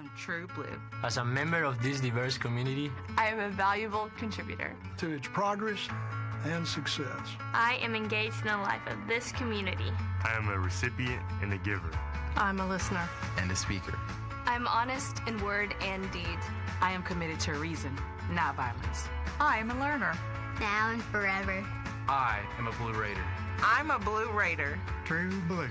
and true blue. As a member of this diverse community, I am a valuable contributor to its progress and success. I am engaged in the life of this community. I am a recipient and a giver. I'm a listener and a speaker. I'm honest in word and deed. I am committed to reason, not violence. I am a learner. Now and forever. I am a Blue Raider. I'm a Blue Raider. True blue.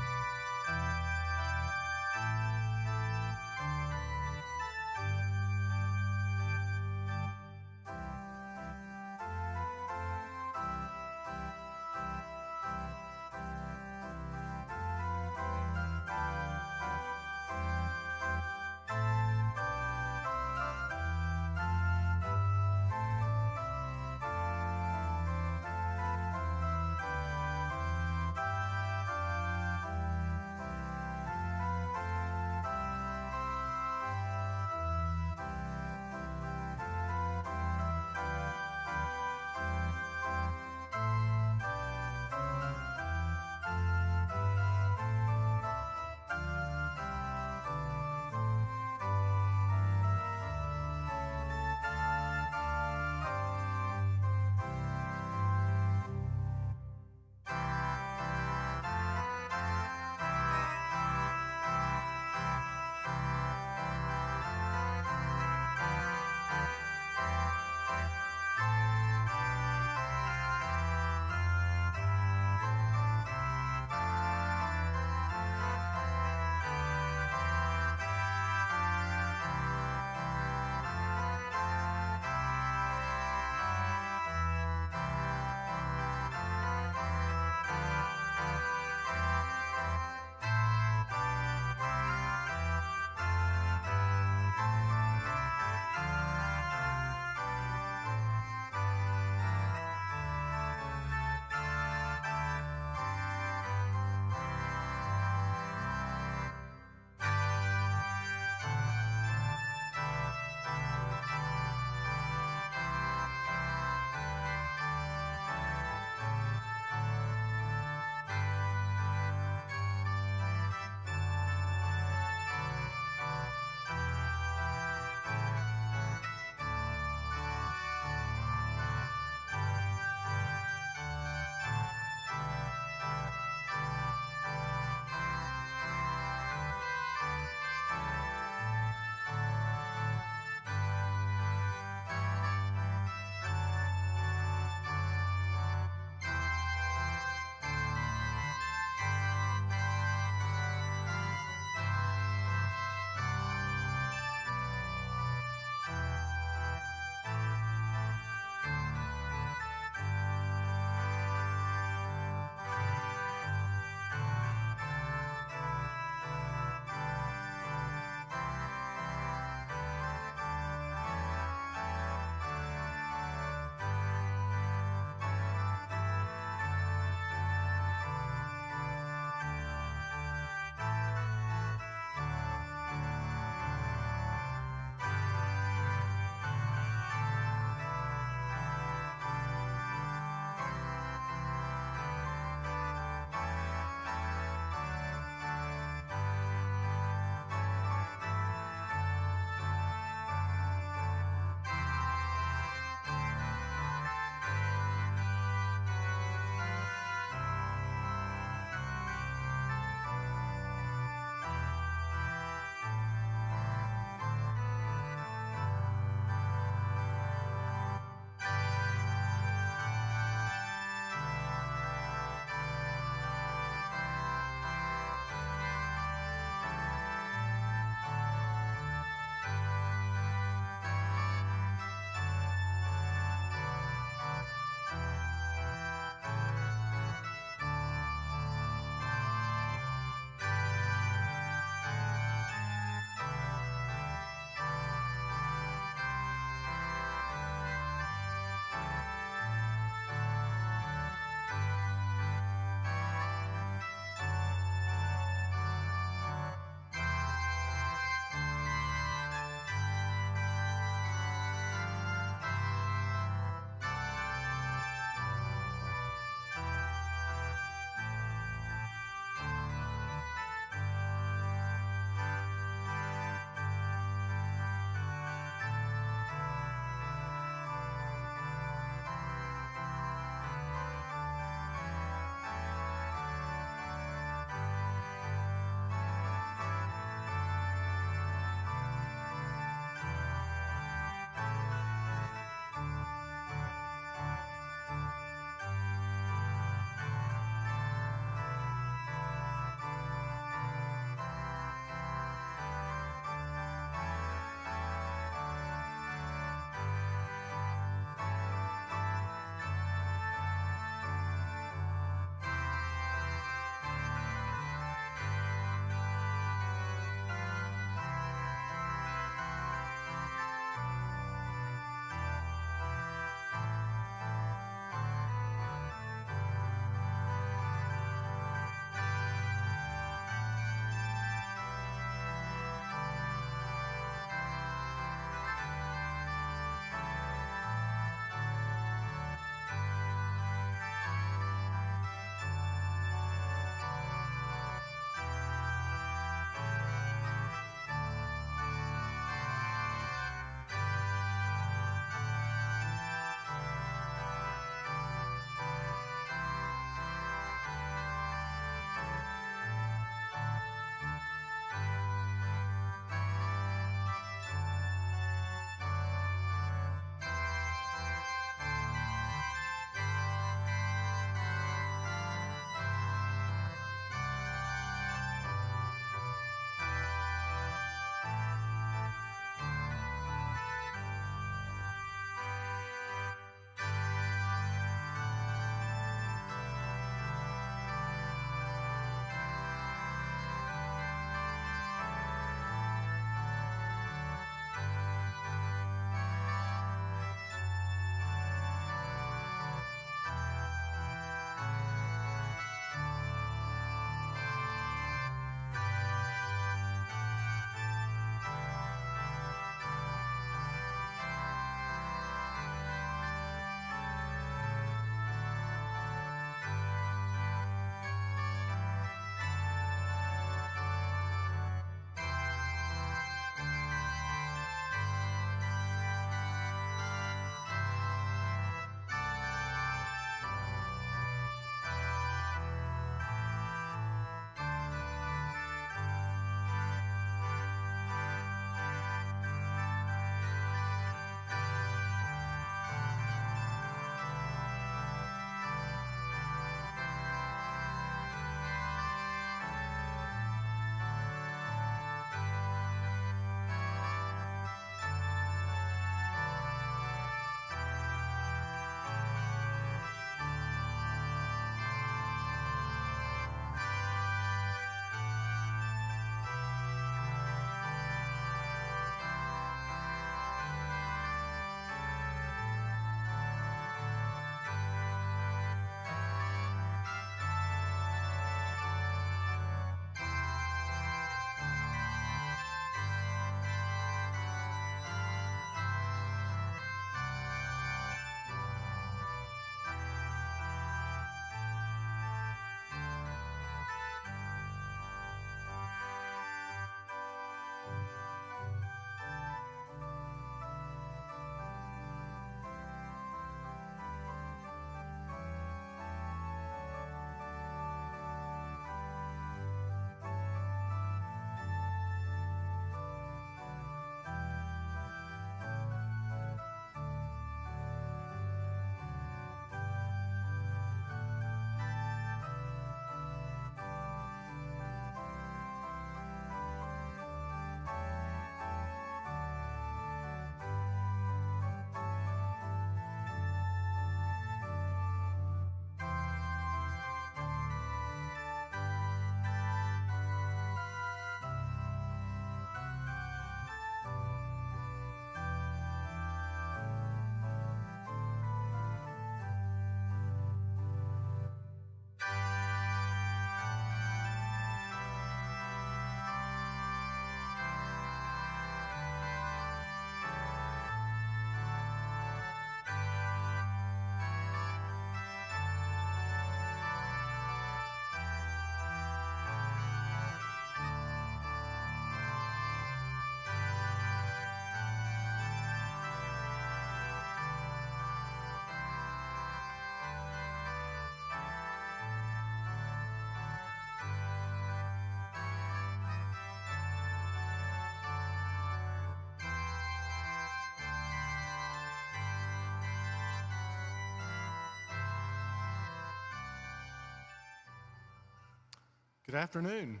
Good afternoon.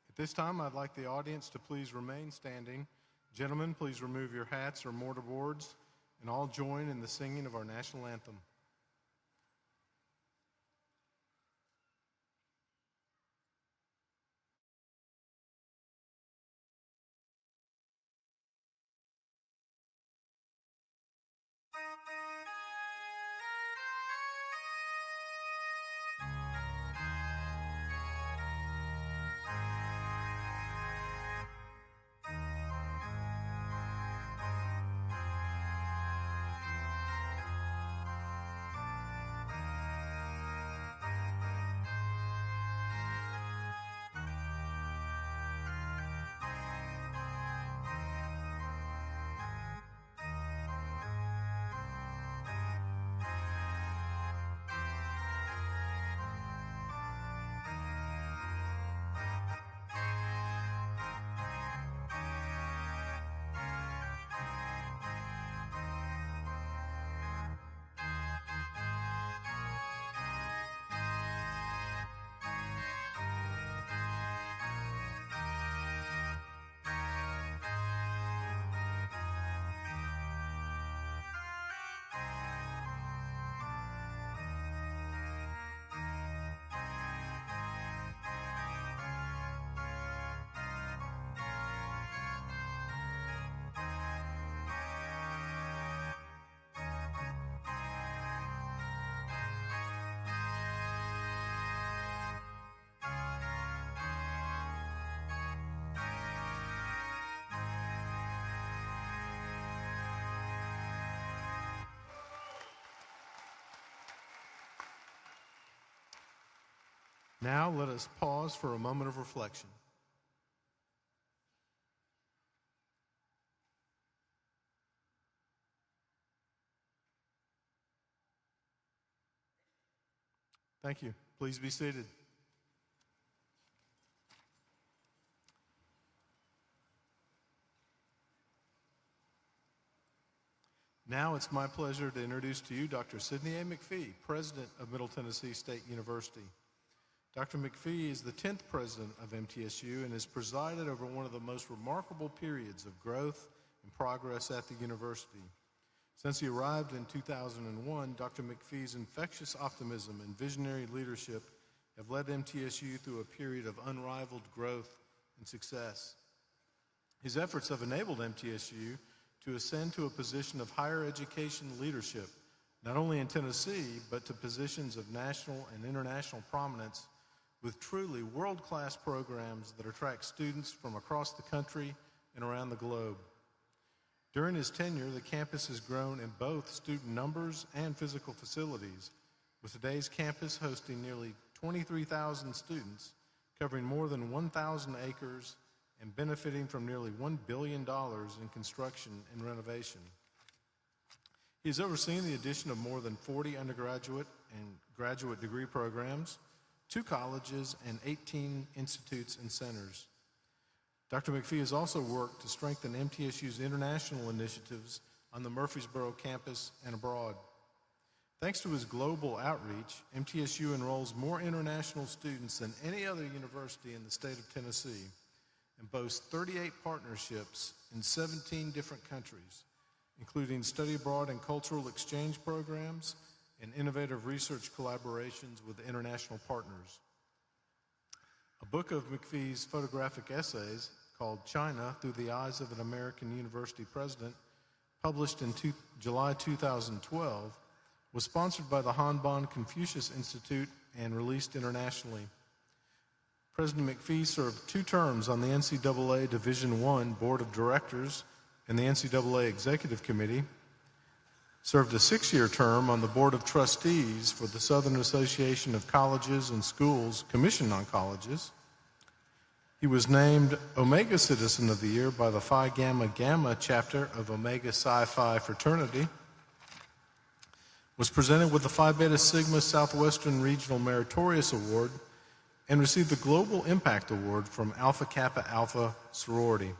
At this time, I'd like the audience to please remain standing. Gentlemen, please remove your hats or mortarboards and all join in the singing of our national anthem. Now let us pause for a moment of reflection. Thank you. Please be seated. Now it's my pleasure to introduce to you Dr. Sidney A. McPhee, President of Middle Tennessee State University. Dr. McPhee is the 10th president of MTSU and has presided over one of the most remarkable periods of growth and progress at the university. Since he arrived in 2001, Dr. McPhee's infectious optimism and visionary leadership have led MTSU through a period of unrivaled growth and success. His efforts have enabled MTSU to ascend to a position of higher education leadership, not only in Tennessee, but to positions of national and international prominence with truly world-class programs that attract students from across the country and around the globe. During his tenure, the campus has grown in both student numbers and physical facilities, with today's campus hosting nearly 23,000 students, covering more than 1,000 acres, and benefiting from nearly $1 billion in construction and renovation. He has overseen the addition of more than 40 undergraduate and graduate degree programs, 2 colleges, and 18 institutes and centers. Dr. McPhee has also worked to strengthen MTSU's international initiatives on the Murfreesboro campus and abroad. Thanks to his global outreach, MTSU enrolls more international students than any other university in the state of Tennessee and boasts 38 partnerships in 17 different countries, including study abroad and cultural exchange programs and innovative research collaborations with international partners. A book of McPhee's photographic essays called China Through the Eyes of an American University President, published in July 2012, was sponsored by the Hanbon Confucius Institute and released internationally. President McPhee served 2 terms on the NCAA Division I Board of Directors and the NCAA Executive Committee, served a 6-year term on the Board of Trustees for the Southern Association of Colleges and Schools Commission on Colleges. He was named Omega Citizen of the Year by the Phi Gamma Gamma chapter of Omega Psi Phi fraternity, was presented with the Phi Beta Sigma Southwestern Regional Meritorious Award, and received the Global Impact Award from Alpha Kappa Alpha sorority.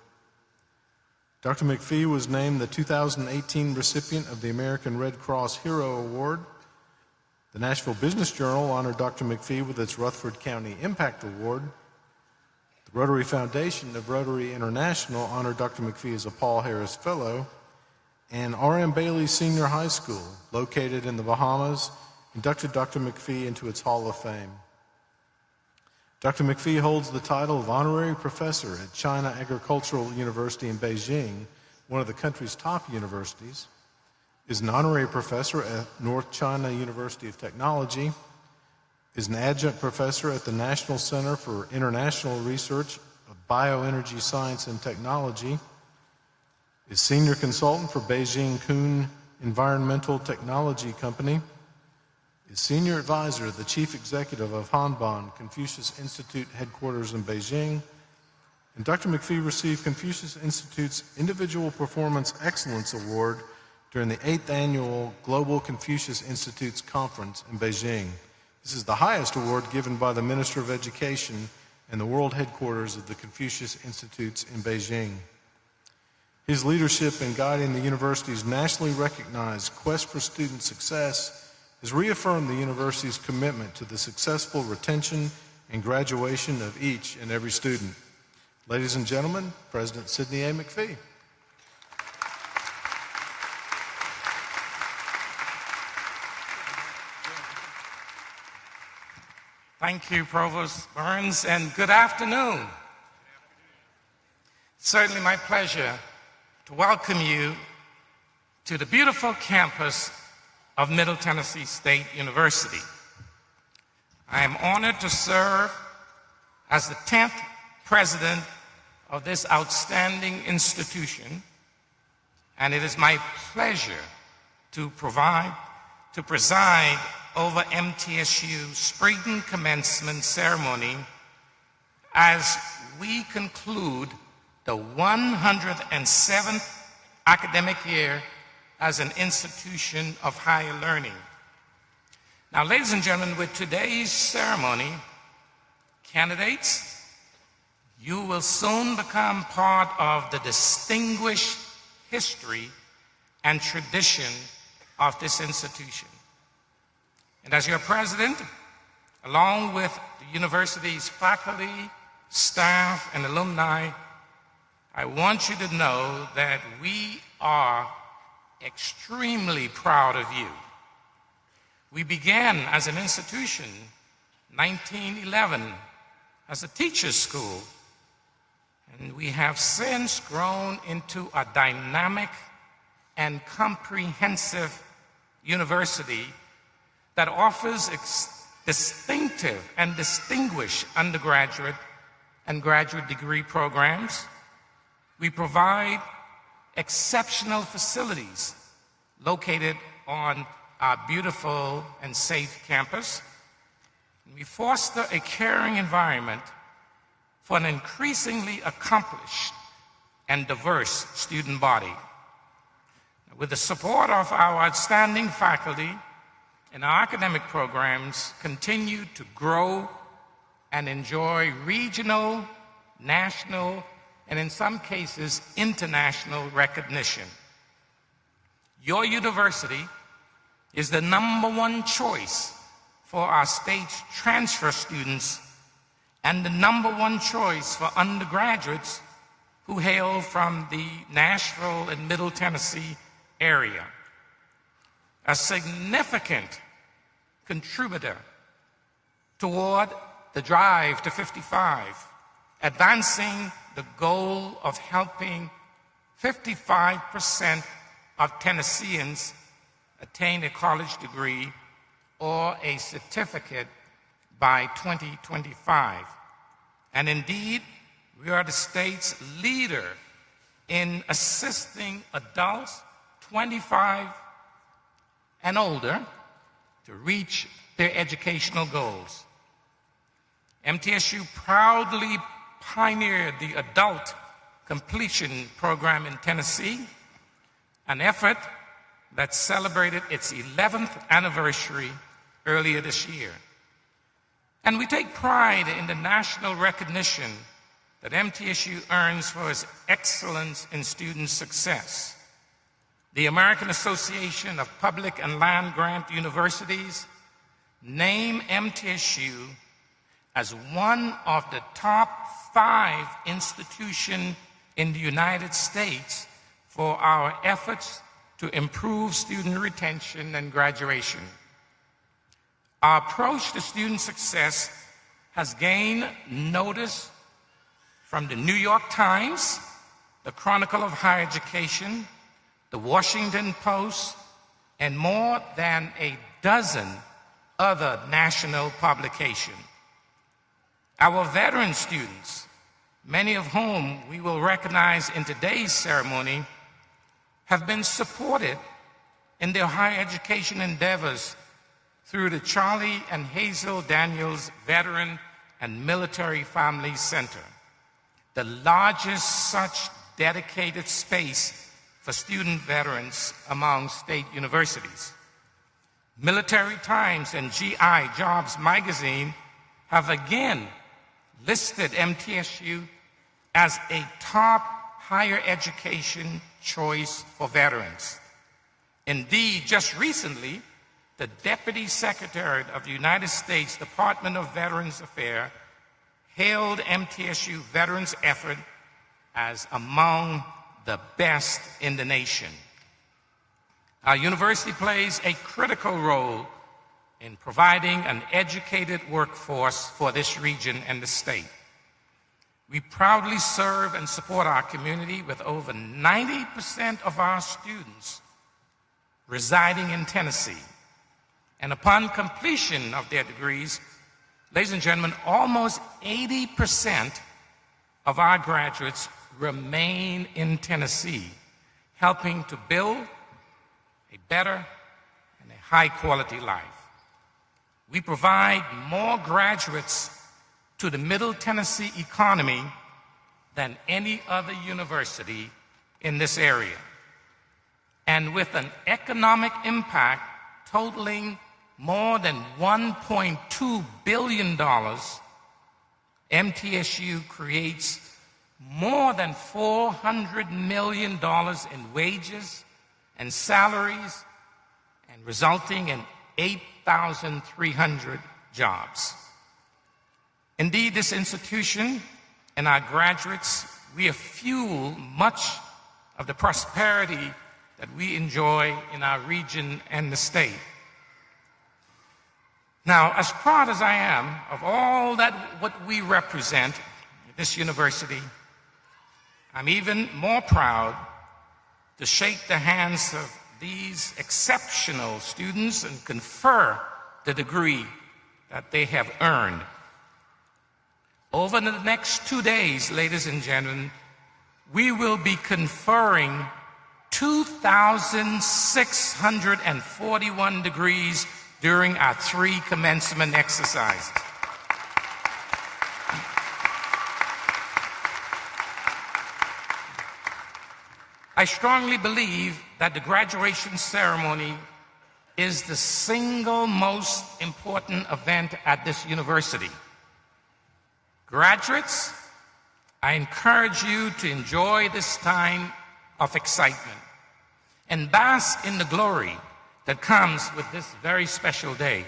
Dr. McPhee was named the 2018 recipient of the American Red Cross Hero Award. The Nashville Business Journal honored Dr. McPhee with its Rutherford County Impact Award The Rotary Foundation of Rotary International honored Dr. McPhee as a Paul Harris Fellow, and R.M. Bailey Senior High School, located in the Bahamas, inducted Dr. McPhee into its Hall of Fame. Dr. McPhee holds the title of Honorary Professor at China Agricultural University in Beijing, one of the country's top universities, is an honorary professor at North China University of Technology, is an adjunct professor at the National Center for International Research of Bioenergy Science and Technology, is senior consultant for Beijing Kuhn Environmental Technology Company, is senior advisor to the chief executive of Hanban Confucius Institute headquarters in Beijing, and Dr. McPhee received Confucius Institute's Individual Performance Excellence Award during the 8th Annual Global Confucius Institute's Conference in Beijing. This is the highest award given by the Minister of Education and the world headquarters of the Confucius Institutes in Beijing. His leadership in guiding the university's nationally recognized quest for student success has reaffirmed the university's commitment to the successful retention and graduation of each and every student. Ladies and gentlemen, President Sidney A. McPhee. Thank you, Provost Burns, and good afternoon. It's certainly my pleasure to welcome you to the beautiful campus of Middle Tennessee State University. I am honored to serve as the 10th president of this outstanding institution, and it is my pleasure to preside over MTSU's spring commencement ceremony as we conclude the 107th academic year as an institution of higher learning. Now, ladies and gentlemen, with today's ceremony, candidates, you will soon become part of the distinguished history and tradition of this institution. And as your president, along with the university's faculty, staff, and alumni, I want you to know that we are extremely proud of you. We began as an institution in 1911 as a teacher's school, and we have since grown into a dynamic and comprehensive university that offers distinctive and distinguished undergraduate and graduate degree programs. We provide exceptional facilities located on our beautiful and safe campus. We foster a caring environment for an increasingly accomplished and diverse student body. With the support of our outstanding faculty, and our academic programs continue to grow and enjoy regional, national, and in some cases, international recognition. Your university is the #1 choice for our state's transfer students and the #1 choice for undergraduates who hail from the Nashville and Middle Tennessee area. A significant contributor toward the drive to 55, advancing the goal of helping 55% of Tennesseans attain a college degree or a certificate by 2025. And indeed, we are the state's leader in assisting adults 25 and older to reach their educational goals. MTSU proudly pioneered the Adult Completion Program in Tennessee, an effort that celebrated its 11th anniversary earlier this year. And we take pride in the national recognition that MTSU earns for its excellence in student success. The American Association of Public and Land-Grant Universities named MTSU as one of the top 5 institution in the United States for our efforts to improve student retention and graduation. Our approach to student success has gained notice from the New York Times, the Chronicle of Higher Education, the Washington Post, and more than a dozen other national publications. Our veteran students, many of whom we will recognize in today's ceremony, have been supported in their higher education endeavors through the Charlie and Hazel Daniels Veteran and Military Family Center, the largest such dedicated space for student veterans among state universities. Military Times and GI Jobs magazine have again listed MTSU as a top higher education choice for veterans. Indeed, just recently, the Deputy Secretary of the United States Department of Veterans Affairs hailed MTSU veterans' effort as among the best in the nation. Our university plays a critical role in providing an educated workforce for this region and the state. We proudly serve and support our community with over 90% of our students residing in Tennessee. And upon completion of their degrees, ladies and gentlemen, almost 80% of our graduates remain in Tennessee, helping to build a better and a high-quality life. We provide more graduates to the Middle Tennessee economy than any other university in this area. And with an economic impact totaling more than $1.2 billion, MTSU creates more than $400 million in wages and salaries, and resulting in 8,300 jobs. Indeed, this institution and our graduates, we have fueled much of the prosperity that we enjoy in our region and the state. Now, as proud as I am of all that what we represent at this university, I'm even more proud to shake the hands of these exceptional students and confer the degree that they have earned. Over the next 2 days, ladies and gentlemen, we will be conferring 2,641 degrees during our 3 commencement exercises. I strongly believe that the graduation ceremony is the single most important event at this university. Graduates, I encourage you to enjoy this time of excitement and bask in the glory that comes with this very special day.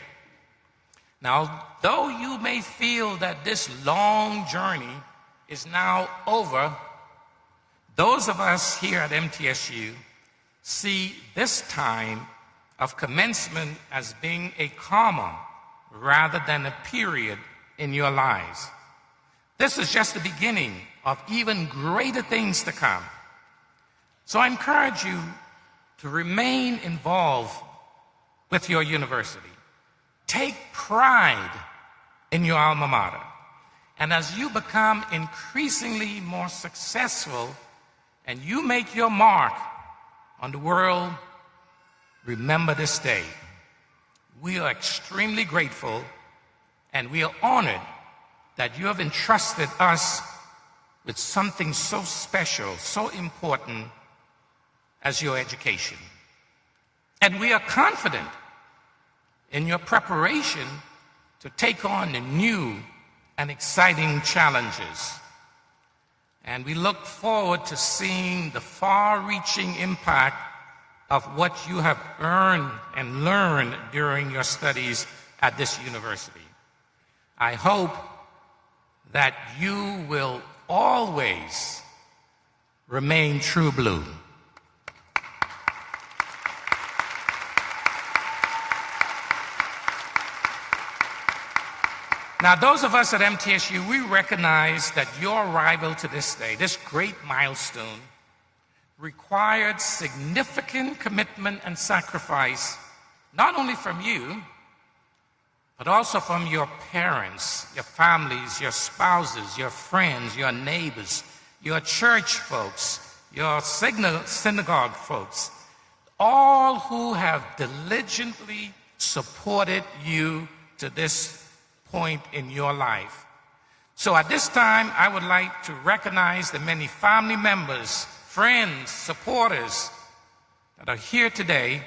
Now, though you may feel that this long journey is now over, those of us here at MTSU see this time of commencement as being a comma rather than a period in your lives. This is just the beginning of even greater things to come. So I encourage you to remain involved with your university. Take pride in your alma mater. And as you become increasingly more successful and you make your mark on the world, remember this day. We are extremely grateful and we are honored that you have entrusted us with something so special, so important as your education. And we are confident in your preparation to take on the new and exciting challenges. And we look forward to seeing the far-reaching impact of what you have earned and learned during your studies at this university. I hope that you will always remain true blue. Now, those of us at MTSU, we recognize that your arrival to this day, this great milestone, required significant commitment and sacrifice, not only from you, but also from your parents, your families, your spouses, your friends, your neighbors, your church folks, your synagogue folks, all who have diligently supported you to this point in your life. So at this time, I would like to recognize the many family members, friends, supporters that are here today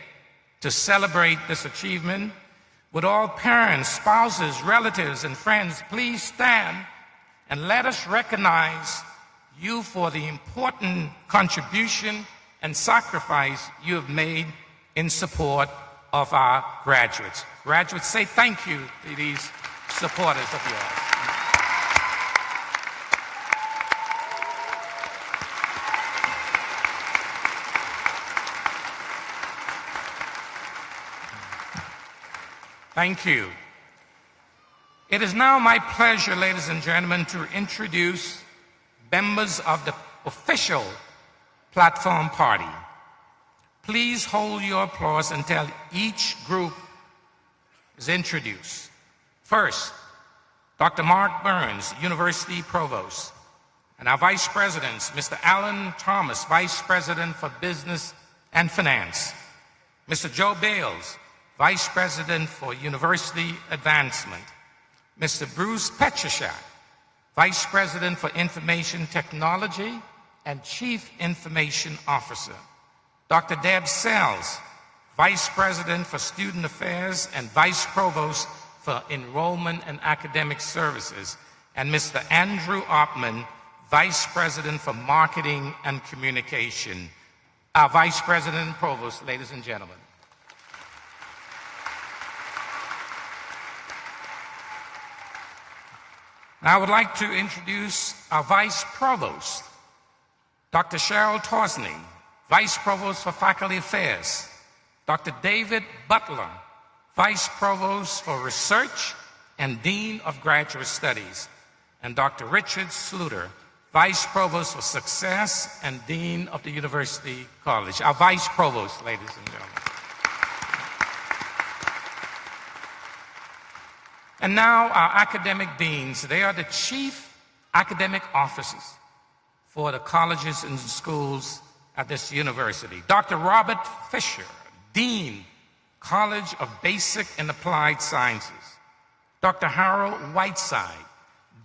to celebrate this achievement. Would all parents, spouses, relatives, and friends please stand and let us recognize you for the important contribution and sacrifice you have made in support of our graduates. Graduates, say thank you to these supporters of yours. Thank you. It is now my pleasure, ladies and gentlemen, to introduce members of the official platform party. Please hold your applause until each group is introduced. First, Dr. Mark Burns, University Provost, and our Vice Presidents, Mr. Alan Thomas, Vice President for Business and Finance, Mr. Joe Bales, Vice President for University Advancement, Mr. Bruce Petrashak, Vice President for Information Technology and Chief Information Officer, Dr. Deb Sells, Vice President for Student Affairs and Vice Provost for Enrollment and Academic Services, and Mr. Andrew Oppman, Vice President for Marketing and Communication. Our Vice President and Provost, ladies and gentlemen. Now I would like to introduce our Vice Provost, Dr. Cheryl Tosney, Vice Provost for Faculty Affairs, Dr. David Butler, Vice Provost for Research and Dean of Graduate Studies, and Dr. Richard Sluter, Vice Provost for Success and Dean of the University College. Our Vice Provost, ladies and gentlemen. And now our academic deans. They are the chief academic officers for the colleges and schools at this university. Dr. Robert Fisher, Dean, College of Basic and Applied Sciences. Dr. Harold Whiteside,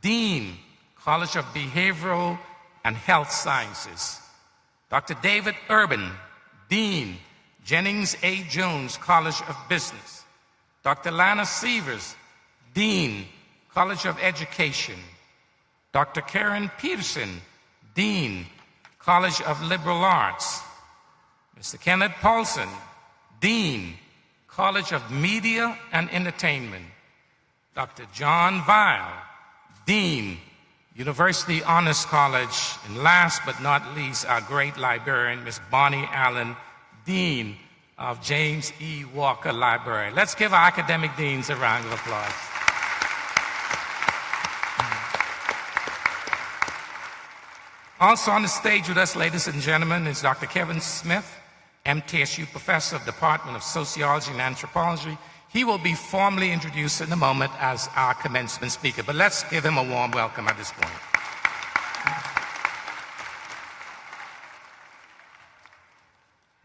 Dean, College of Behavioral and Health Sciences. Dr. David Urban, Dean, Jennings A. Jones College of Business. Dr. Lana Sievers, Dean, College of Education. Dr. Karen Peterson, Dean, College of Liberal Arts. Mr. Kenneth Paulson, Dean, College of Media and Entertainment. Dr. John Weil, Dean, University Honors College. And last but not least, our great librarian, Ms. Bonnie Allen, Dean of James E. Walker Library. Let's give our academic deans a round of applause. Also on the stage with us, ladies and gentlemen, is Dr. Kevin Smith, MTSU Professor of Department of Sociology and Anthropology. He will be formally introduced in a moment as our commencement speaker, but let's give him a warm welcome at this point.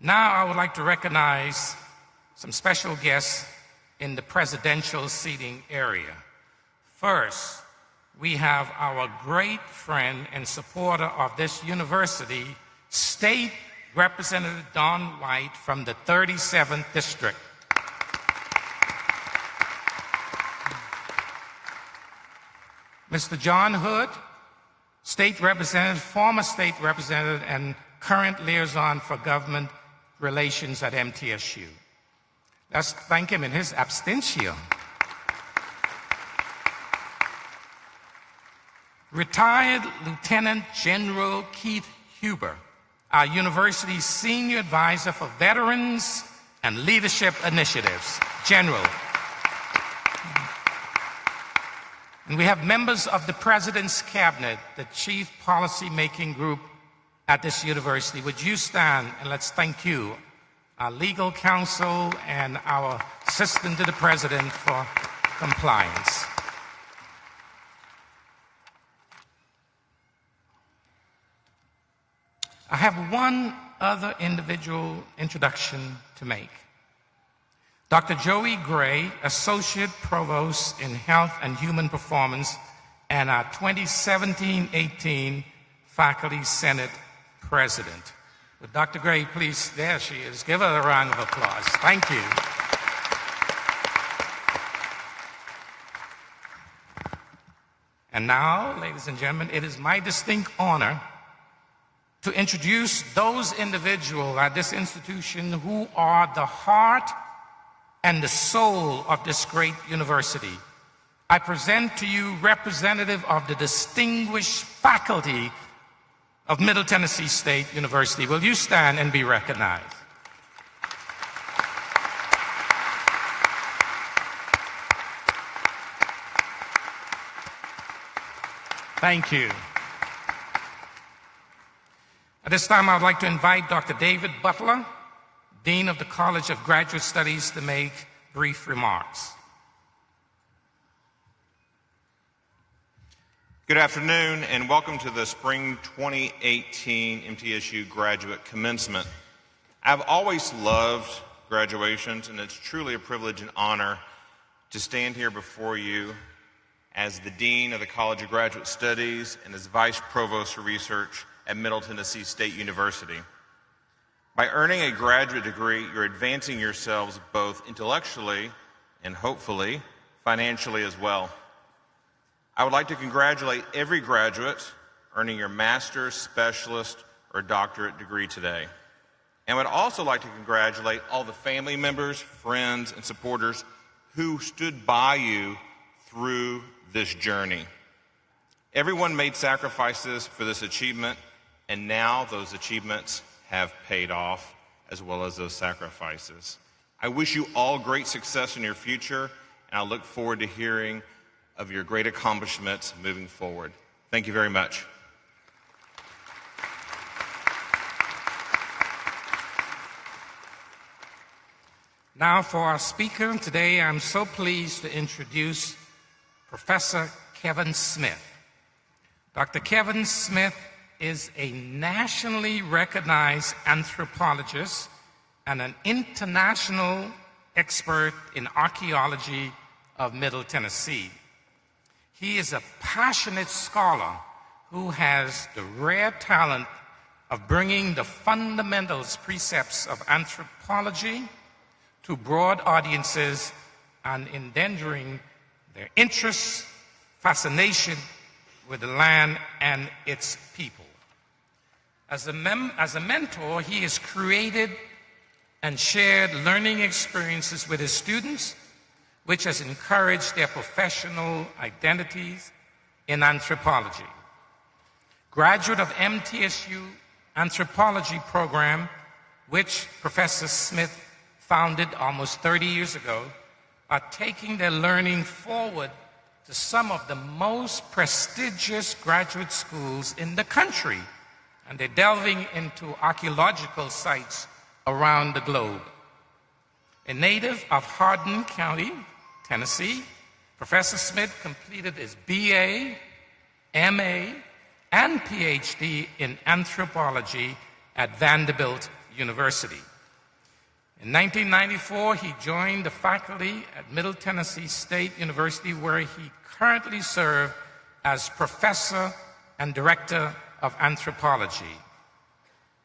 Now I would like to recognize some special guests in the presidential seating area. First, we have our great friend and supporter of this university, State Representative Don White from the 37th District. Mr. John Hood, State Representative, former State Representative, and current Liaison for Government Relations at MTSU. Let's thank him in his absentia. Retired Lieutenant General Keith Huber, our university's Senior Advisor for Veterans and Leadership Initiatives. General. And we have members of the President's Cabinet, the Chief Policy Making Group at this university. Would you stand and let's thank you, our legal counsel and our Assistant to the President for compliance. I have one other individual introduction to make. Dr. Joey Gray, Associate Provost in Health and Human Performance and our 2017-18 Faculty Senate President. Would Dr. Gray please, there she is, give her a round of applause. Thank you. And now, ladies and gentlemen, it is my distinct honor to introduce those individuals at this institution who are the heart and the soul of this great university. I present to you representative of the distinguished faculty of Middle Tennessee State University. Will you stand and be recognized? Thank you. At this time, I would like to invite Dr. David Butler, Dean of the College of Graduate Studies, to make brief remarks. Good afternoon, and welcome to the Spring 2018 MTSU Graduate Commencement. I've always loved graduations, and it's truly a privilege and honor to stand here before you as the Dean of the College of Graduate Studies and as Vice Provost for Research at Middle Tennessee State University. By earning a graduate degree, you're advancing yourselves both intellectually and hopefully financially as well. I would like to congratulate every graduate earning your master's, specialist, or doctorate degree today. And would also like to congratulate all the family members, friends, and supporters who stood by you through this journey. Everyone made sacrifices for this achievement, and now those achievements have paid off, as well as those sacrifices. I wish you all great success in your future, and I look forward to hearing of your great accomplishments moving forward. Thank you very much. Now for our speaker today, I'm so pleased to introduce Professor Kevin Smith. Dr. Kevin Smith is a nationally recognized anthropologist and an international expert in archaeology of Middle Tennessee. He is a passionate scholar who has the rare talent of bringing the fundamentals precepts of anthropology to broad audiences and engendering their interest, fascination with the land and its people. As a mentor, he has created and shared learning experiences with his students, which has encouraged their professional identities in anthropology. Graduate of MTSU anthropology program, which Professor Smith founded almost 30 years ago, are taking their learning forward to some of the most prestigious graduate schools in the country, and they're delving into archaeological sites around the globe. A native of Hardin County, Tennessee, Professor Smith completed his BA, MA, and PhD in anthropology at Vanderbilt University. In 1994, he joined the faculty at Middle Tennessee State University, where he currently serves as professor and director of anthropology.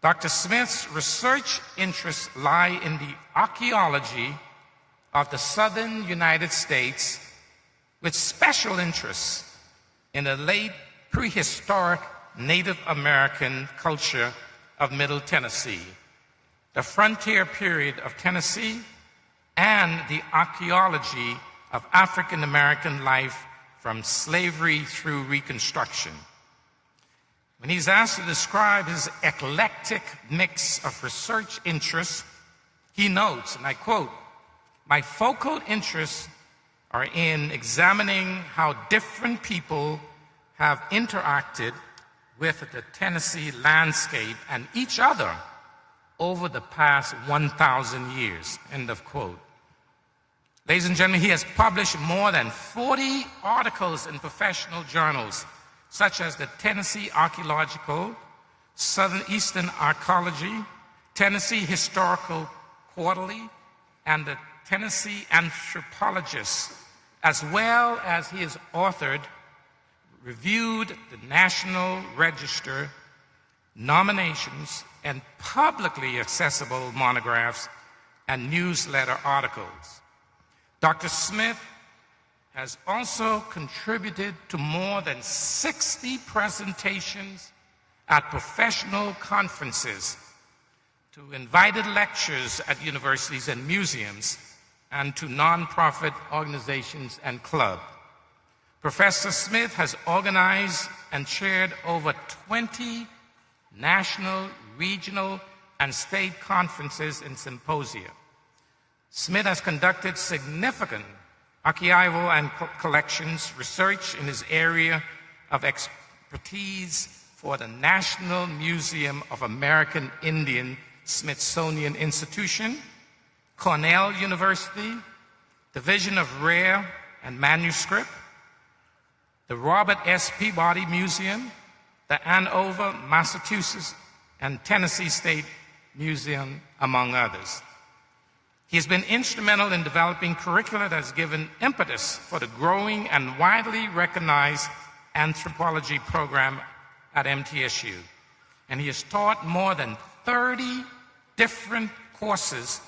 Dr. Smith's research interests lie in the archaeology of the southern United States, with special interests in the late prehistoric Native American culture of Middle Tennessee, the frontier period of Tennessee, and the archaeology of African American life from slavery through Reconstruction. When he's asked to describe his eclectic mix of research interests, he notes, and I quote, "My focal interests are in examining how different people have interacted with the Tennessee landscape and each other over the past 1,000 years," end of quote. Ladies and gentlemen, he has published more than 40 articles in professional journals, such as the Tennessee Archaeological, Southeastern Archaeology, Tennessee Historical Quarterly, and the Tennessee Anthropologist, as well as he has authored, reviewed the National Register nominations and publicly accessible monographs and newsletter articles. Dr. Smith has also contributed to more than 60 presentations at professional conferences, to invited lectures at universities and museums, and to nonprofit organizations and clubs. Professor Smith has organized and chaired over 20 national, regional, and state conferences and symposia. Smith has conducted significant archival and collections research in his area of expertise for the National Museum of American Indian Smithsonian Institution, Cornell University, Division of Rare and Manuscript, the Robert S. Peabody Museum, the Andover, Massachusetts, and Tennessee State Museum, among others. He has been instrumental in developing curricula that has given impetus for the growing and widely recognized anthropology program at MTSU. And he has taught more than 30 different courses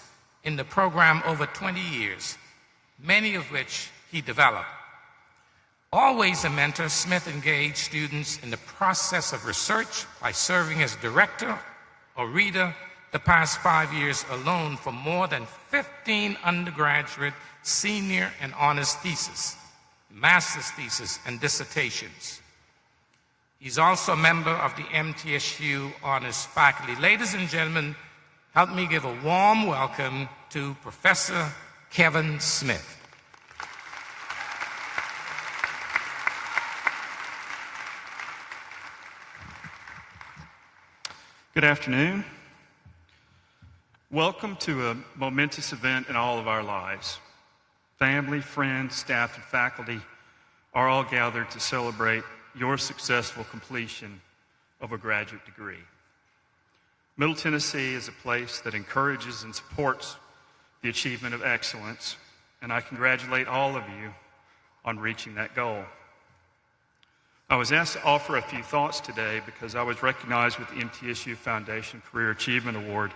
in the program over 20 years, many of which he developed. Always a mentor, Smith engaged students in the process of research by serving as director or reader the past 5 years alone for more than 15 undergraduate, senior, and honors theses, master's thesis, and dissertations. He's also a member of the MTSU honors faculty. Ladies and gentlemen, help me give a warm welcome to Professor Kevin Smith. Good afternoon. Welcome to a momentous event in all of our lives. Family, friends, staff, and faculty are all gathered to celebrate your successful completion of a graduate degree. Middle Tennessee is a place that encourages and supports the achievement of excellence, and I congratulate all of you on reaching that goal. I was asked to offer a few thoughts today because I was recognized with the MTSU Foundation Career Achievement Award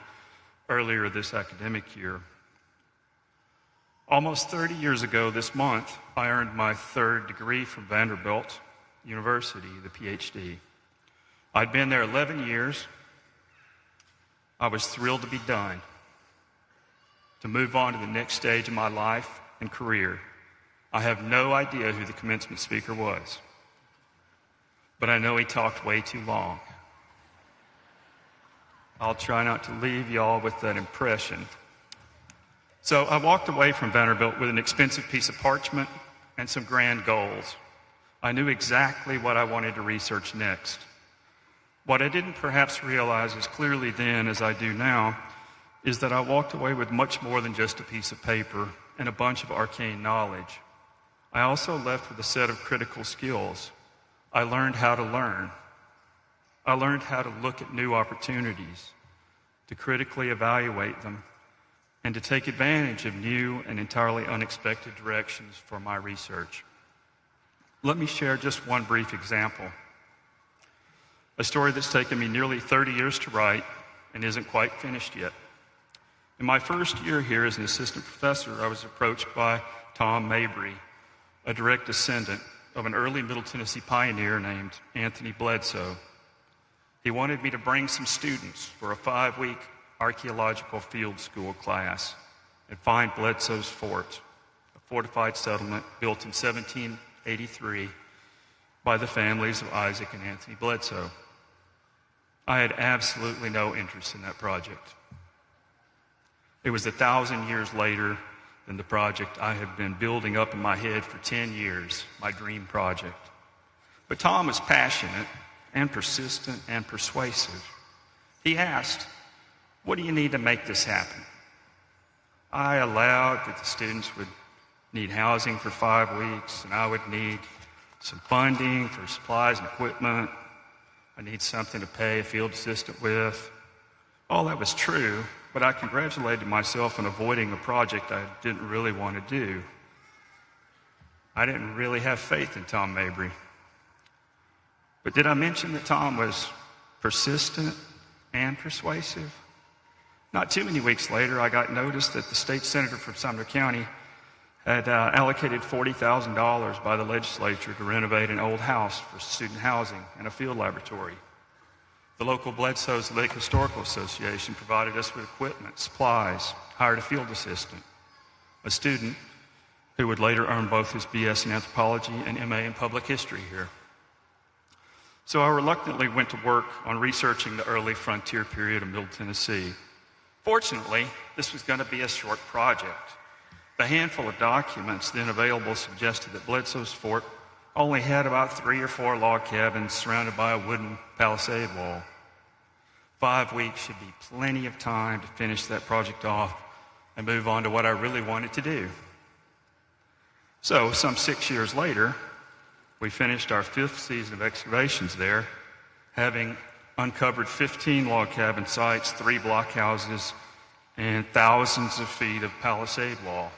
earlier this academic year. Almost 30 years ago this month, I earned my third degree from Vanderbilt University, the PhD. I'd been there 11 years. I was thrilled to be done, to move on to the next stage of my life and career. I have no idea who the commencement speaker was, but I know he talked way too long. I'll try not to leave y'all with that impression. So I walked away from Vanderbilt with an expensive piece of parchment and some grand goals. I knew exactly what I wanted to research next. What I didn't perhaps realize as clearly then as I do now is that I walked away with much more than just a piece of paper and a bunch of arcane knowledge. I also left with a set of critical skills. I learned how to learn. I learned how to look at new opportunities, to critically evaluate them, and to take advantage of new and entirely unexpected directions for my research. Let me share just one brief example. A story that's taken me nearly 30 years to write and isn't quite finished yet. In my first year here as an assistant professor, I was approached by Tom Mabry, a direct descendant of an early Middle Tennessee pioneer named Anthony Bledsoe. He wanted me to bring some students for a 5-week archaeological field school class and find Bledsoe's fort, a fortified settlement built in 1983 by the families of Isaac and Anthony Bledsoe. I had absolutely no interest in that project. It was 1,000 years later than the project I had been building up in my head for 10 years, my dream project. But Tom was passionate and persistent and persuasive. He asked, "What do you need to make this happen?" I allowed that the students would need housing for 5 weeks, and I would need some funding for supplies and equipment. I need something to pay a field assistant with. All that was true, but I congratulated myself on avoiding a project I didn't really want to do. I didn't really have faith in Tom Mabry. But did I mention that Tom was persistent and persuasive? Not too many weeks later, I got notice that the state senator from Sumner County had allocated $40,000 by the legislature to renovate an old house for student housing and a field laboratory. The local Bledsoe's Lake Historical Association provided us with equipment, supplies, hired a field assistant, a student who would later earn both his BS in anthropology and MA in public history here. So I reluctantly went to work on researching the early frontier period of Middle Tennessee. Fortunately, this was going to be a short project. The handful of documents then available suggested that Bledsoe's fort only had about 3 or 4 log cabins surrounded by a wooden palisade wall. 5 weeks should be plenty of time to finish that project off and move on to what I really wanted to do. So, some 6 years later, we finished our 5th season of excavations there, having uncovered 15 log cabin sites, 3 blockhouses, and thousands of feet of palisade wall.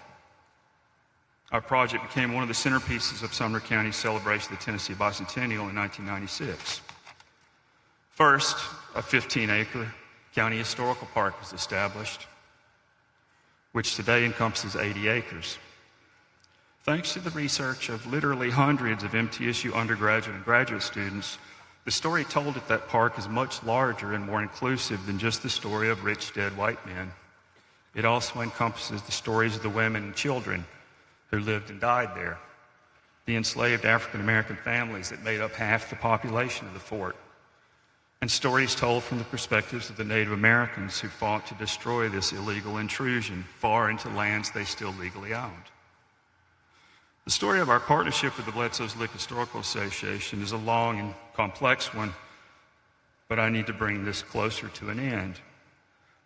Our project became one of the centerpieces of Sumner County's celebration of the Tennessee Bicentennial in 1996. First, a 15-acre county historical park was established, which today encompasses 80 acres. Thanks to the research of literally hundreds of MTSU undergraduate and graduate students, the story told at that park is much larger and more inclusive than just the story of rich dead white men. It also encompasses the stories of the women and children who lived and died there, the enslaved African American families that made up half the population of the fort, and stories told from the perspectives of the Native Americans who fought to destroy this illegal intrusion far into lands they still legally owned. The story of our partnership with the Bledsoe's Lake Historical Association is a long and complex one, but I need to bring this closer to an end.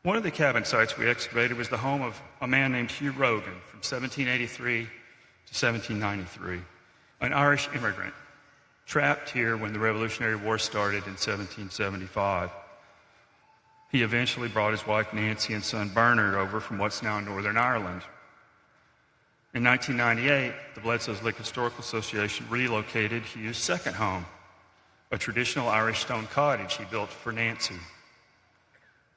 One of the cabin sites we excavated was the home of a man named Hugh Rogan from 1783 to 1793, an Irish immigrant trapped here when the Revolutionary War started in 1775. He eventually brought his wife Nancy and son Bernard over from what's now Northern Ireland. In 1998, the Bledsoe's Lake Historical Association relocated Hugh's second home, a traditional Irish stone cottage he built for Nancy.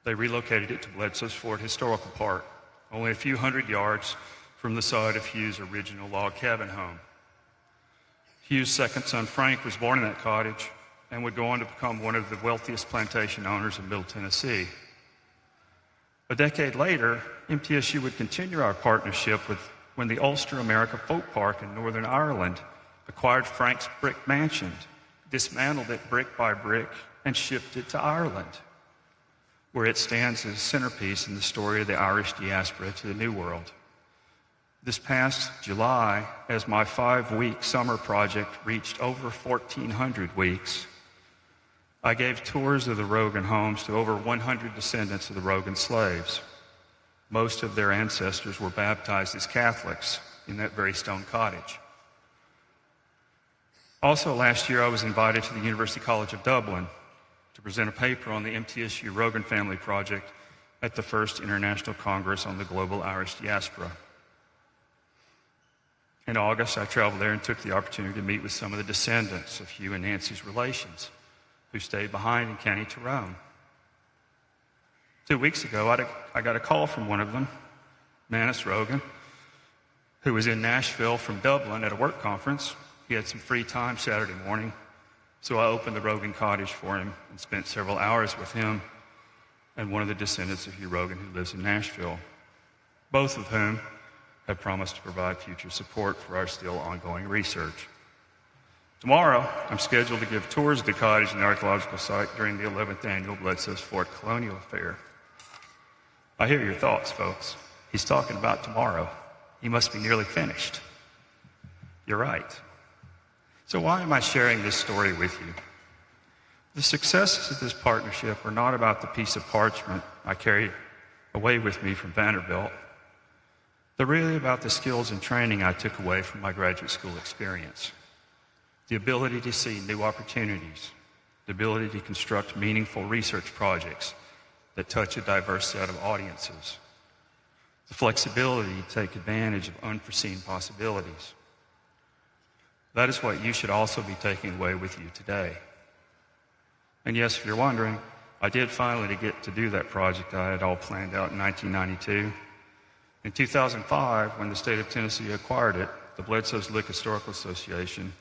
They relocated it to Bledsoe's Fort Historical Park, only a few hundred yards from the site of Hugh's original log cabin home. Hugh's second son, Frank, was born in that cottage and would go on to become one of the wealthiest plantation owners in Middle Tennessee. A decade later, MTSU would continue our partnership when the Ulster America Folk Park in Northern Ireland acquired Frank's brick mansion, dismantled it brick by brick, and shipped it to Ireland, where it stands as a centerpiece in the story of the Irish diaspora to the New World. This past July, as my 5-week summer project reached over 1,400 weeks, I gave tours of the Rogan homes to over 100 descendants of the Rogan slaves. Most of their ancestors were baptized as Catholics in that very stone cottage. Also last year, I was invited to the University College of Dublin to present a paper on the MTSU Rogan Family Project at the first International Congress on the Global Irish Diaspora. In August, I traveled there and took the opportunity to meet with some of the descendants of Hugh and Nancy's relations who stayed behind in County Tyrone. 2 weeks ago, I got a call from one of them, Manus Rogan, who was in Nashville from Dublin at a work conference. He had some free time Saturday morning, so I opened the Rogan cottage for him and spent several hours with him and one of the descendants of Hugh Rogan who lives in Nashville, both of whom have promised to provide future support for our still ongoing research. Tomorrow, I'm scheduled to give tours of the cottage and the archaeological site during the 11th annual Bledsoe's Fort Colonial Fair. I hear your thoughts, folks. He's talking about tomorrow. He must be nearly finished. You're right. So why am I sharing this story with you? The successes of this partnership are not about the piece of parchment I carried away with me from Vanderbilt. They're really about the skills and training I took away from my graduate school experience. The ability to see new opportunities, the ability to construct meaningful research projects that touch a diverse set of audiences, the flexibility to take advantage of unforeseen possibilities. That is what you should also be taking away with you today. And yes, if you're wondering, I did finally get to do that project I had all planned out in 1992. In 2005, when the state of Tennessee acquired it, the Bledsoe's Lick Historical Association,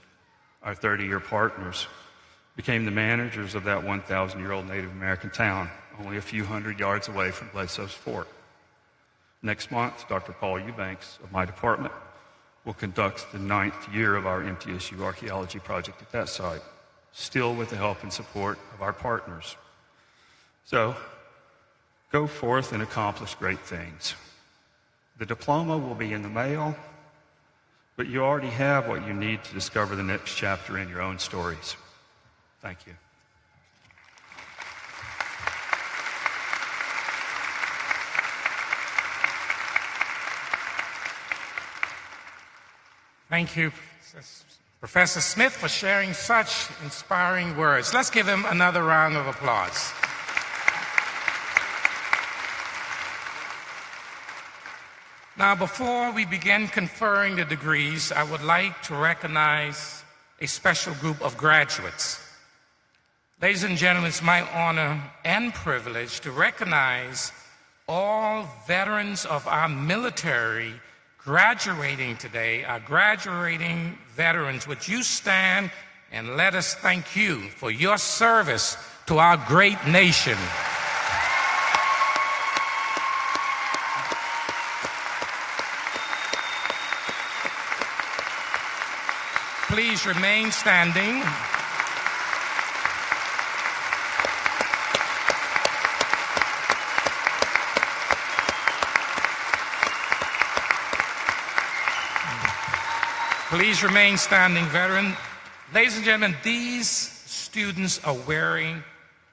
our 30-year partners, became the managers of that 1,000-year-old Native American town, only a few hundred yards away from Bledsoe's fort. Next month, Dr. Paul Eubanks of my department will conduct the 9th year of our MTSU archaeology project at that site, still with the help and support of our partners. So, go forth and accomplish great things. The diploma will be in the mail, but you already have what you need to discover the next chapter in your own stories. Thank you. Thank you, Professor Smith, for sharing such inspiring words. Let's give him another round of applause. Now, before we begin conferring the degrees, I would like to recognize a special group of graduates. Ladies and gentlemen, it's my honor and privilege to recognize all veterans of our military graduating today, our graduating veterans. Would you stand and let us thank you for your service to our great nation. Please remain standing. Please remain standing, veteran. Ladies and gentlemen, these students are wearing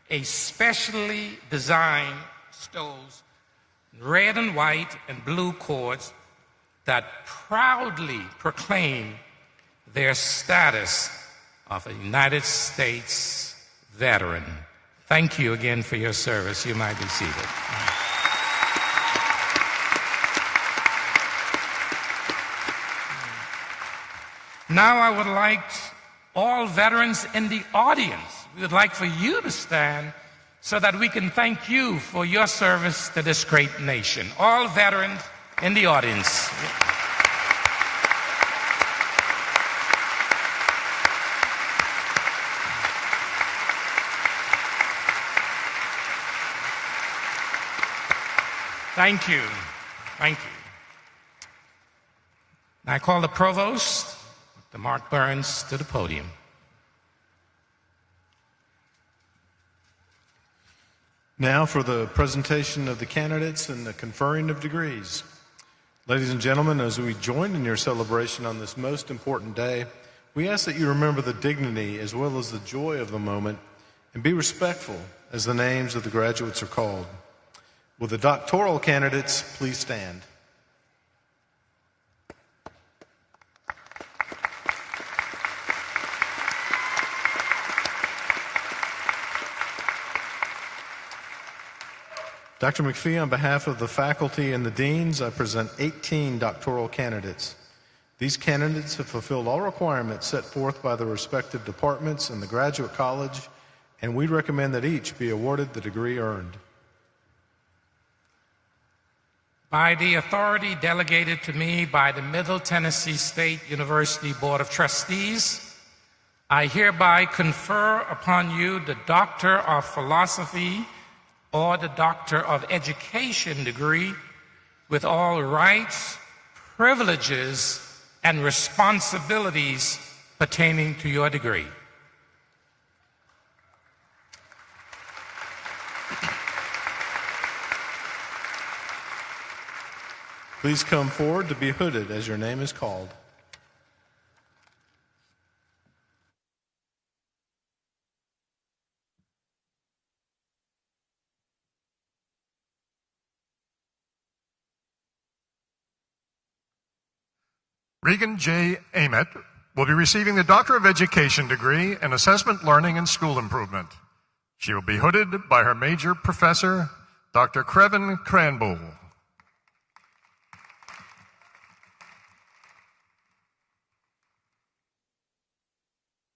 a specially designed stoles, red and white and blue cords that proudly proclaim their status of a United States veteran. Thank you again for your service. You might be seated. Now I would like all veterans in the audience, we would like for you to stand so that we can thank you for your service to this great nation. All veterans in the audience. Thank you. Thank you. Now I call the provost, Dr. Mark Burns, to the podium. Now for the presentation of the candidates and the conferring of degrees. Ladies and gentlemen, as we join in your celebration on this most important day, we ask that you remember the dignity as well as the joy of the moment and be respectful as the names of the graduates are called. Will the doctoral candidates please stand? Dr. McPhee, on behalf of the faculty and the deans, I present 18 doctoral candidates. These candidates have fulfilled all requirements set forth by the respective departments and the graduate college, and we recommend that each be awarded the degree earned. By the authority delegated to me by the Middle Tennessee State University Board of Trustees, I hereby confer upon you the Doctor of Philosophy or the Doctor of Education degree with all rights, privileges, and responsibilities pertaining to your degree. Please come forward to be hooded as your name is called. Regan J. Ament will be receiving the Doctor of Education degree in Assessment, Learning, and School Improvement. She will be hooded by her major professor, Dr. Krevin Cranbull.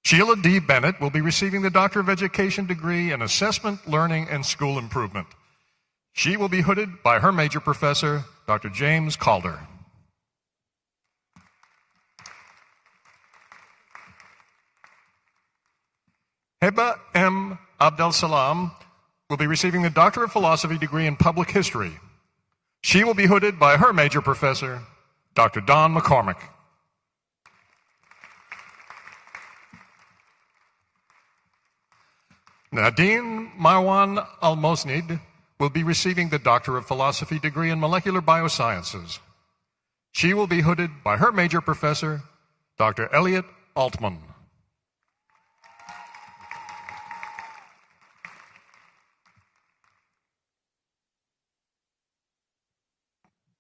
Sheila D. Bennett will be receiving the Doctor of Education degree in Assessment, Learning, and School Improvement. She will be hooded by her major professor, Dr. James Calder. Heba M. Abdel Salam will be receiving the Doctor of Philosophy degree in Public History. She will be hooded by her major professor, Dr. Don McCormick. Nadine Marwan Al-Mosnid will be receiving the Doctor of Philosophy degree in Molecular Biosciences. She will be hooded by her major professor, Dr. Elliot Altman.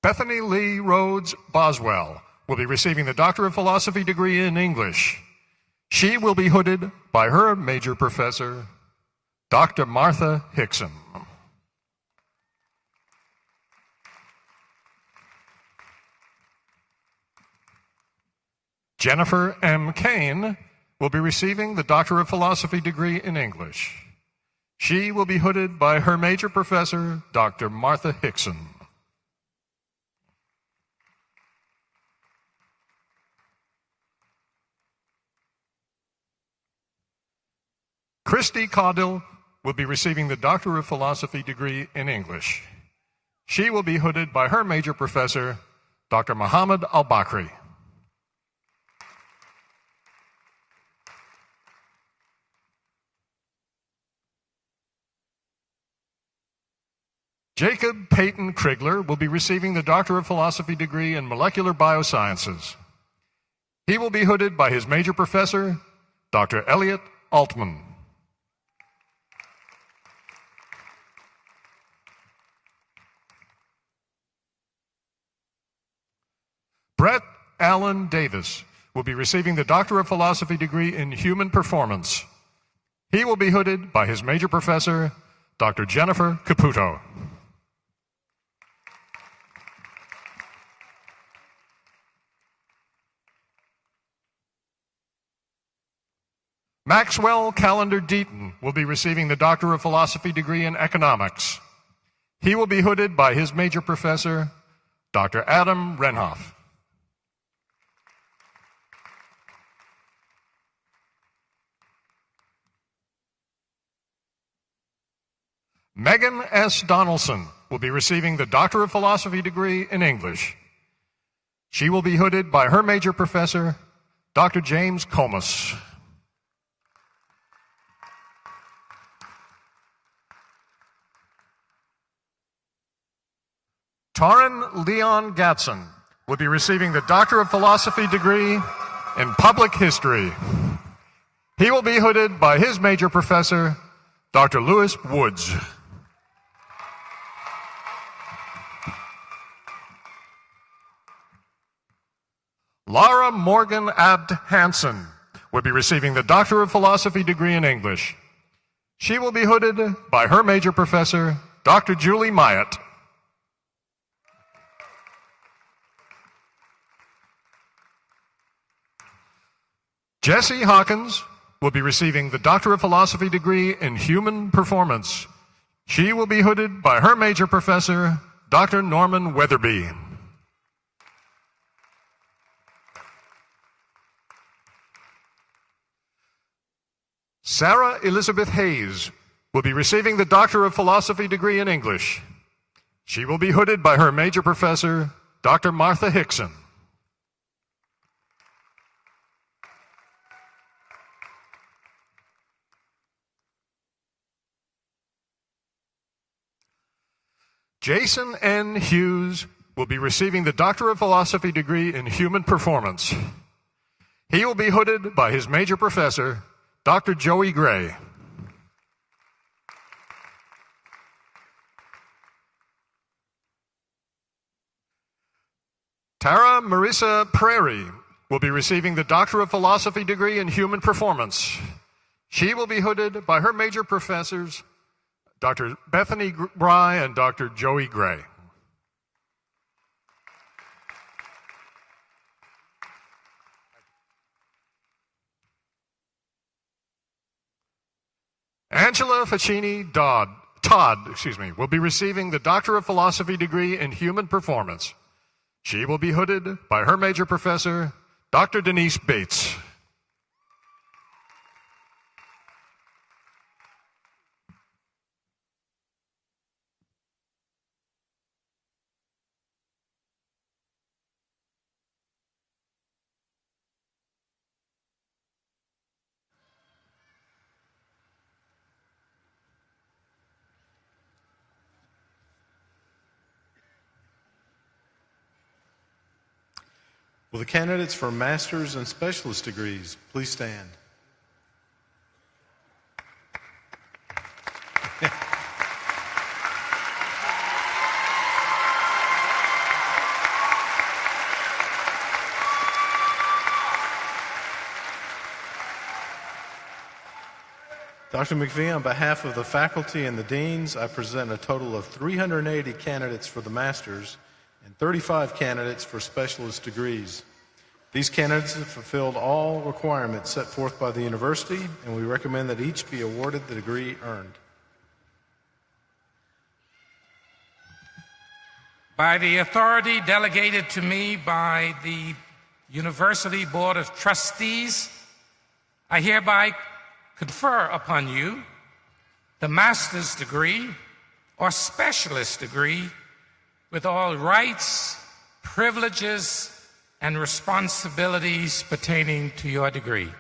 Bethany Lee Rhodes Boswell will be receiving the Doctor of Philosophy degree in English. She will be hooded by her major professor, Dr. Martha Hickson. Jennifer M. Kane will be receiving the Doctor of Philosophy degree in English. She will be hooded by her major professor, Dr. Martha Hickson. Christy Caudill will be receiving the Doctor of Philosophy degree in English. She will be hooded by her major professor, Dr. Muhammad Al-Bakri. Jacob Peyton Krigler will be receiving the Doctor of Philosophy degree in Molecular Biosciences. He will be hooded by his major professor, Dr. Elliot Altman. Brett Allen Davis will be receiving the Doctor of Philosophy degree in Human Performance. He will be hooded by his major professor, Dr. Jennifer Caputo. Maxwell Callender Deaton will be receiving the Doctor of Philosophy degree in Economics. He will be hooded by his major professor, Dr. Adam Renhoff. Megan S. Donaldson will be receiving the Doctor of Philosophy degree in English. She will be hooded by her major professor, Dr. James Comas. Taryn Leon Gatson will be receiving the Doctor of Philosophy degree in Public History. He will be hooded by his major professor, Dr. Lewis Woods. Laura Morgan Abt Hansen will be receiving the Doctor of Philosophy degree in English. She will be hooded by her major professor, Dr. Julie Myatt. Jessie Hawkins will be receiving the Doctor of Philosophy degree in Human Performance. She will be hooded by her major professor, Dr. Norman Weatherby. Sarah Elizabeth Hayes will be receiving the Doctor of Philosophy degree in English. She will be hooded by her major professor, Dr. Martha Hickson. Jason N. Hughes will be receiving the Doctor of Philosophy degree in Human Performance. He will be hooded by his major professor, Dr. Joey Gray. Tara Marissa Prairie will be receiving the Doctor of Philosophy degree in Human Performance. She will be hooded by her major professors, Dr. Bethany Bry and Dr. Joey Gray. Angela Ficini Todd will be receiving the Doctor of Philosophy degree in Human Performance. She will be hooded by her major professor, Dr. Denise Bates. Will the candidates for master's and specialist degrees please stand? Dr. McPhee, on behalf of the faculty and the deans, I present a total of 380 candidates for the master's and 35 candidates for specialist degrees. These candidates have fulfilled all requirements set forth by the university, and we recommend that each be awarded the degree earned. By the authority delegated to me by the University Board of Trustees, I hereby confer upon you the master's degree or specialist degree with all rights, privileges, and responsibilities pertaining to your degree.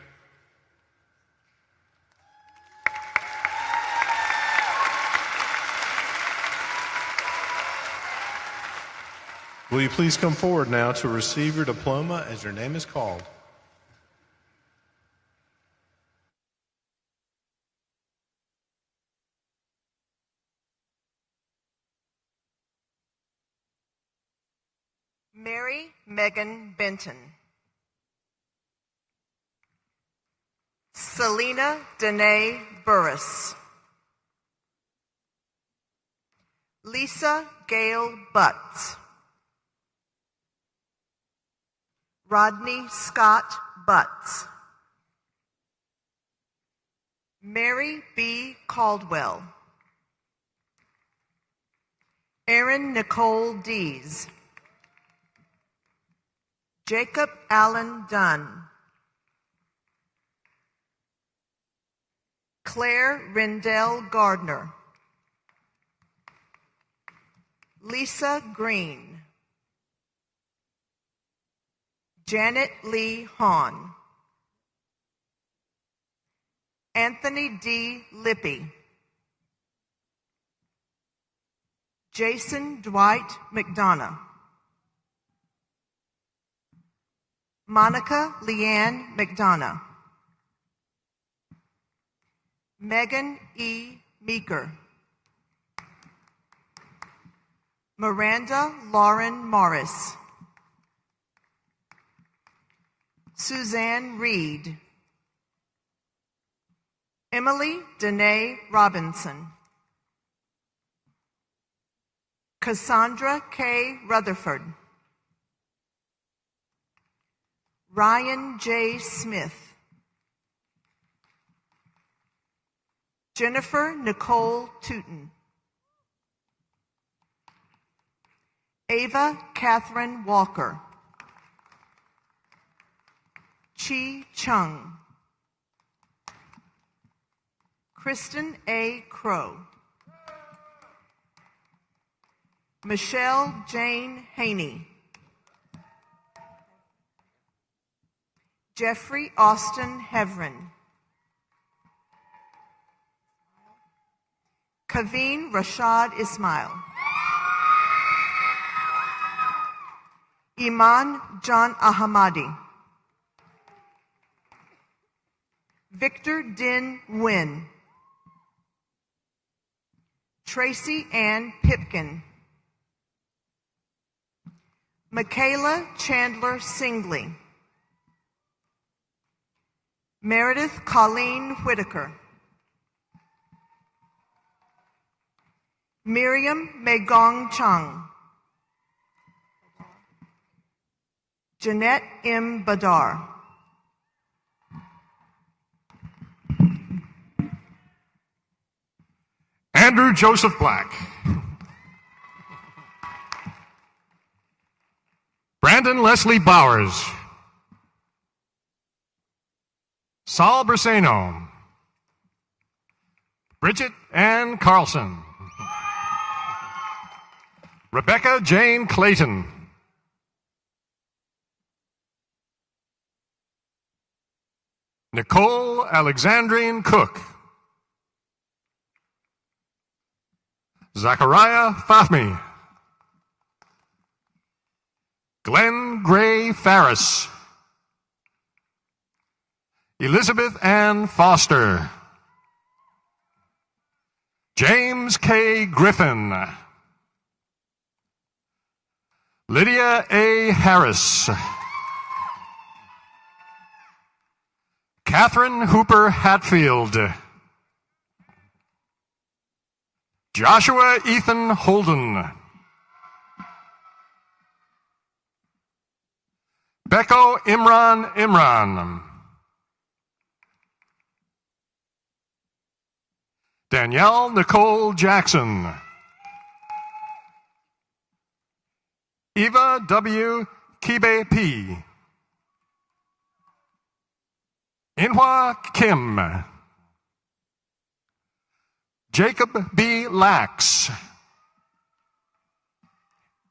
Will you please come forward now to receive your diploma as your name is called? Mary Megan Benton. Selena Danae Burris. Lisa Gail Butts. Rodney Scott Butts. Mary B. Caldwell. Erin Nicole Dees. Jacob Allen Dunn. Claire Rendell Gardner. Lisa Green. Janet Lee Hahn. Anthony D. Lippy. Jason Dwight McDonough. Monica Leanne McDonough. Megan E. Meeker. Miranda Lauren Morris. Suzanne Reed. Emily Danae Robinson. Cassandra K. Rutherford. Ryan J. Smith. Jennifer Nicole Tooten. Ava Catherine Walker. Chi Chung. Kristen A. Crow. Michelle Jane Haney. Jeffrey Austin Hevron. Kaveen Rashad Ismail. Iman John Ahmadi. Victor Din Nguyen. Tracy Ann Pipkin. Michaela Chandler Singley. Meredith Colleen Whitaker. Miriam Megong Chung. Jeanette M. Badar. Andrew Joseph Black. Brandon Leslie Bowers. Saul Briseno. Bridget Ann Carlson. Rebecca Jane Clayton. Nicole Alexandrine Cook. Zachariah Fahmy. Glenn Gray Farris. Elizabeth Ann Foster. James K. Griffin. Lydia A. Harris. Catherine Hooper Hatfield. Joshua Ethan Holden. Becco Imran. Danielle Nicole Jackson. Eva W. Kibe P. Inhwa Kim. Jacob B. Lax.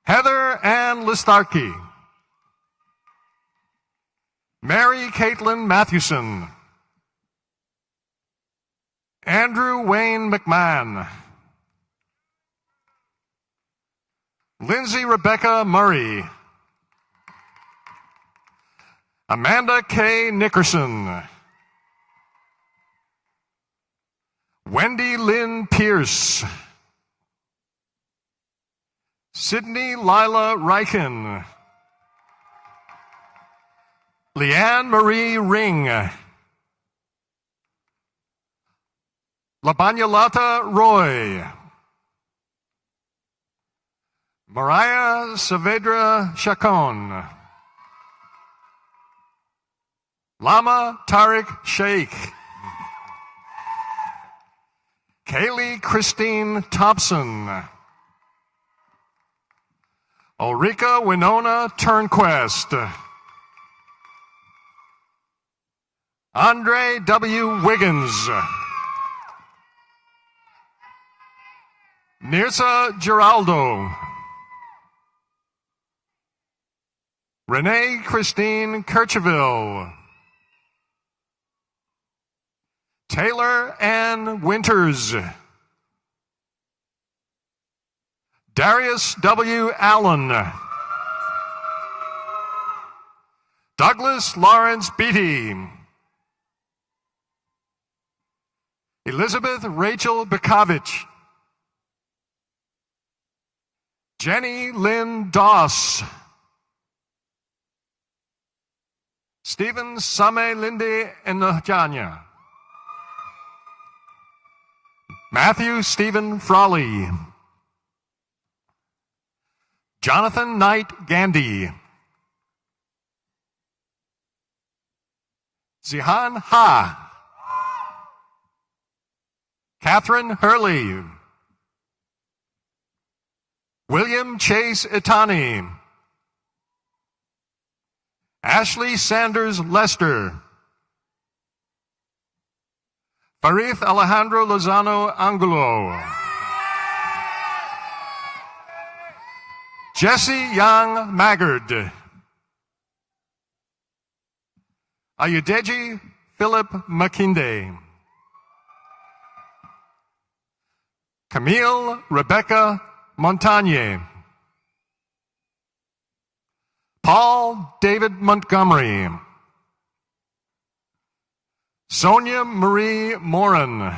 Heather Ann Listarkey. Mary Caitlin Mathewson. Andrew Wayne McMahon. Lindsay Rebecca Murray. Amanda K. Nickerson. Wendy Lynn Pierce. Sydney Lila Reichen. Leanne Marie Ring. Labanyalata Roy. Mariah Saavedra Chacon. Lama Tariq Sheikh. Kaylee Christine Thompson. Ulrika Winona Turnquest. Andre W. Wiggins. Nirsa Giraldo. Renee Christine Kircheville. Taylor Ann Winters. Darius W. Allen. Douglas Lawrence Beatty. Elizabeth Rachel Bekovich. Jenny Lynn Doss. Stephen Same Lindy Enajanya. Matthew Stephen Frawley. Jonathan Knight Gandhi. Zihan Ha. Catherine Hurley. William Chase Itani. Ashley Sanders Lester. Farith Alejandro Lozano Angulo. Jesse Young Maggard. Ayudeji Philip Makinde. Camille Rebecca Montagne. Paul David Montgomery. Sonia Marie Morin.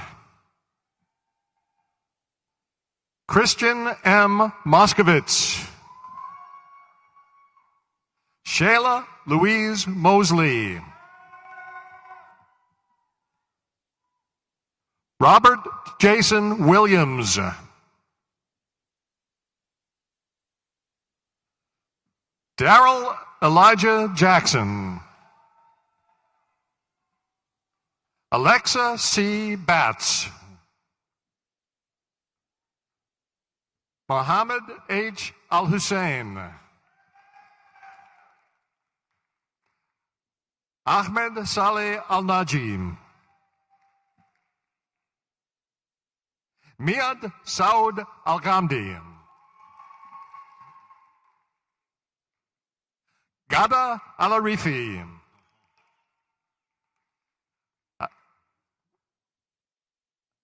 Christian M. Moskowitz. Shayla Louise Mosley. Robert Jason Williams. Daryl Elijah Jackson. Alexa C. Batts. Mohammed H. Al-Hussein. Ahmed Saleh Al-Najim. Miad Saud Al-Ghamdi. Gada Al-Arifi.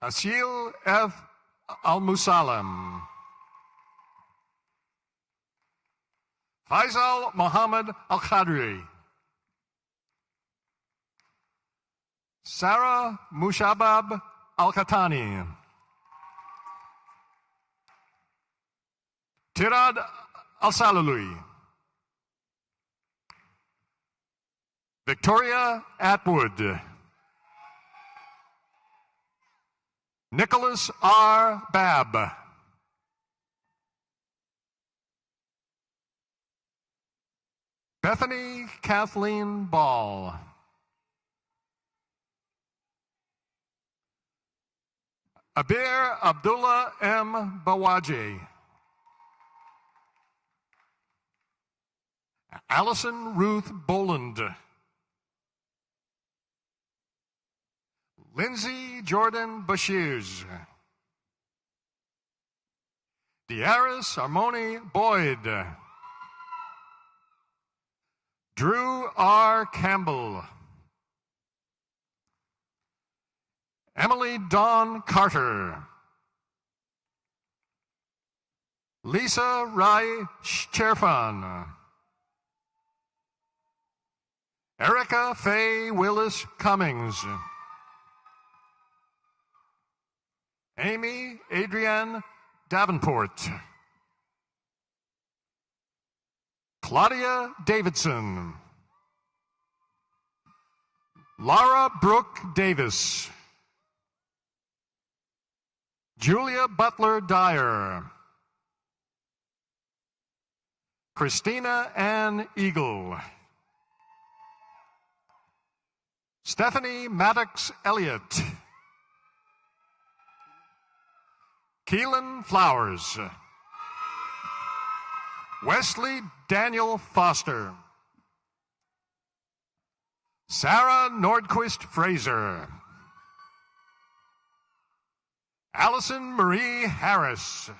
Asil F. Al-Musalam. Faisal Muhammad Al-Khadri. Sarah Mushabab Al-Khatani. Tirad Al-Salalui. Victoria Atwood. Nicholas R. Babb. Bethany Kathleen Ball. Abir Abdullah M. Bawaji. Allison Ruth Boland. Lindsay Jordan Bashirs. Diaris Armoni Boyd. Drew R. Campbell. Emily Dawn Carter. Lisa Rai Cherfan. Erica Faye Willis Cummings. Amy Adrienne Davenport. Claudia Davidson. Laura Brooke Davis. Julia Butler Dyer. Christina Ann Eagle. Stephanie Maddox Elliott. Keelan Flowers. Wesley Daniel Foster. Sarah Nordquist Fraser. Allison Marie Harris.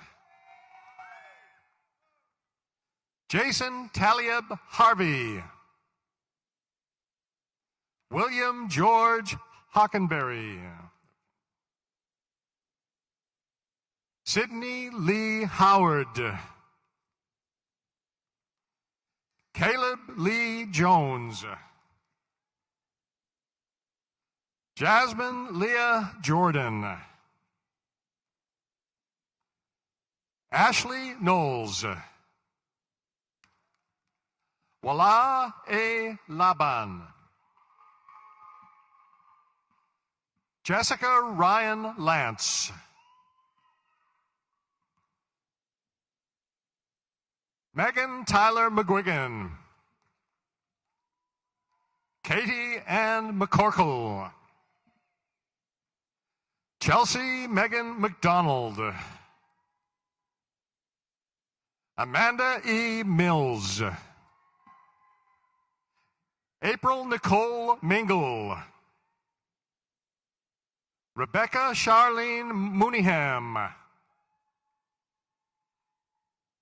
Jason Talieb Harvey. William George Hockenberry. Sydney Lee Howard. Caleb Lee Jones. Jasmine Leah Jordan. Ashley Knowles. Wala A. Laban. Jessica Ryan Lance. Megan Tyler McGuigan. Katie Ann McCorkle. Chelsea Megan McDonald. Amanda E. Mills. April Nicole Mingle. Rebecca Charlene Mooneyham.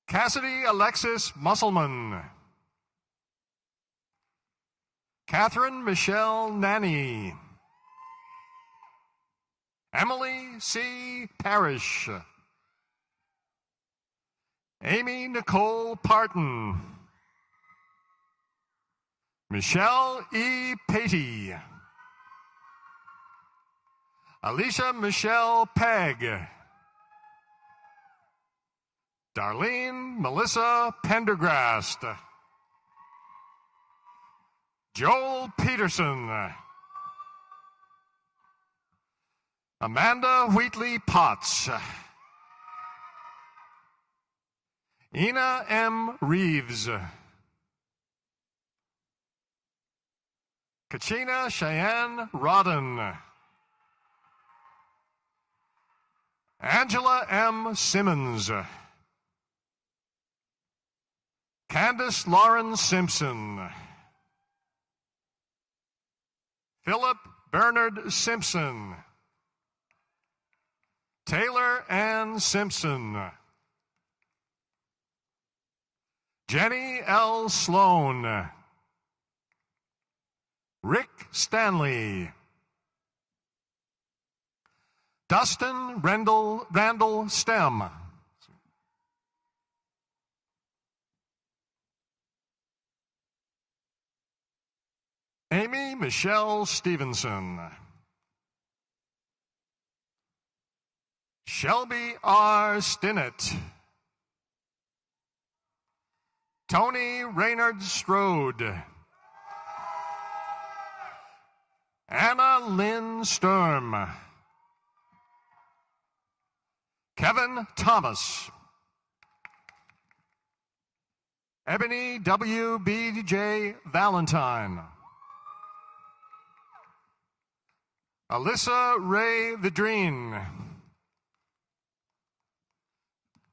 Cassidy Alexis Musselman. Catherine Michelle Nanny. Emily C. Parrish. Amy Nicole Parton. Michelle E. Patey. Alicia Michelle Pegg. Darlene Melissa Pendergrast. Joel Peterson. Amanda Wheatley Potts. Ina M. Reeves. Kachina Cheyenne Rodden. Angela M. Simmons. Candace Lauren Simpson. Philip Bernard Simpson. Taylor Ann Simpson. Jenny L. Sloan. Rick Stanley. Dustin Randall Stem. Amy Michelle Stevenson. Shelby R. Stinnett. Tony Raynard Strode. Anna Lynn Sturm. Kevin Thomas. Ebony W. B. J. Valentine. Alyssa Ray Vidrine.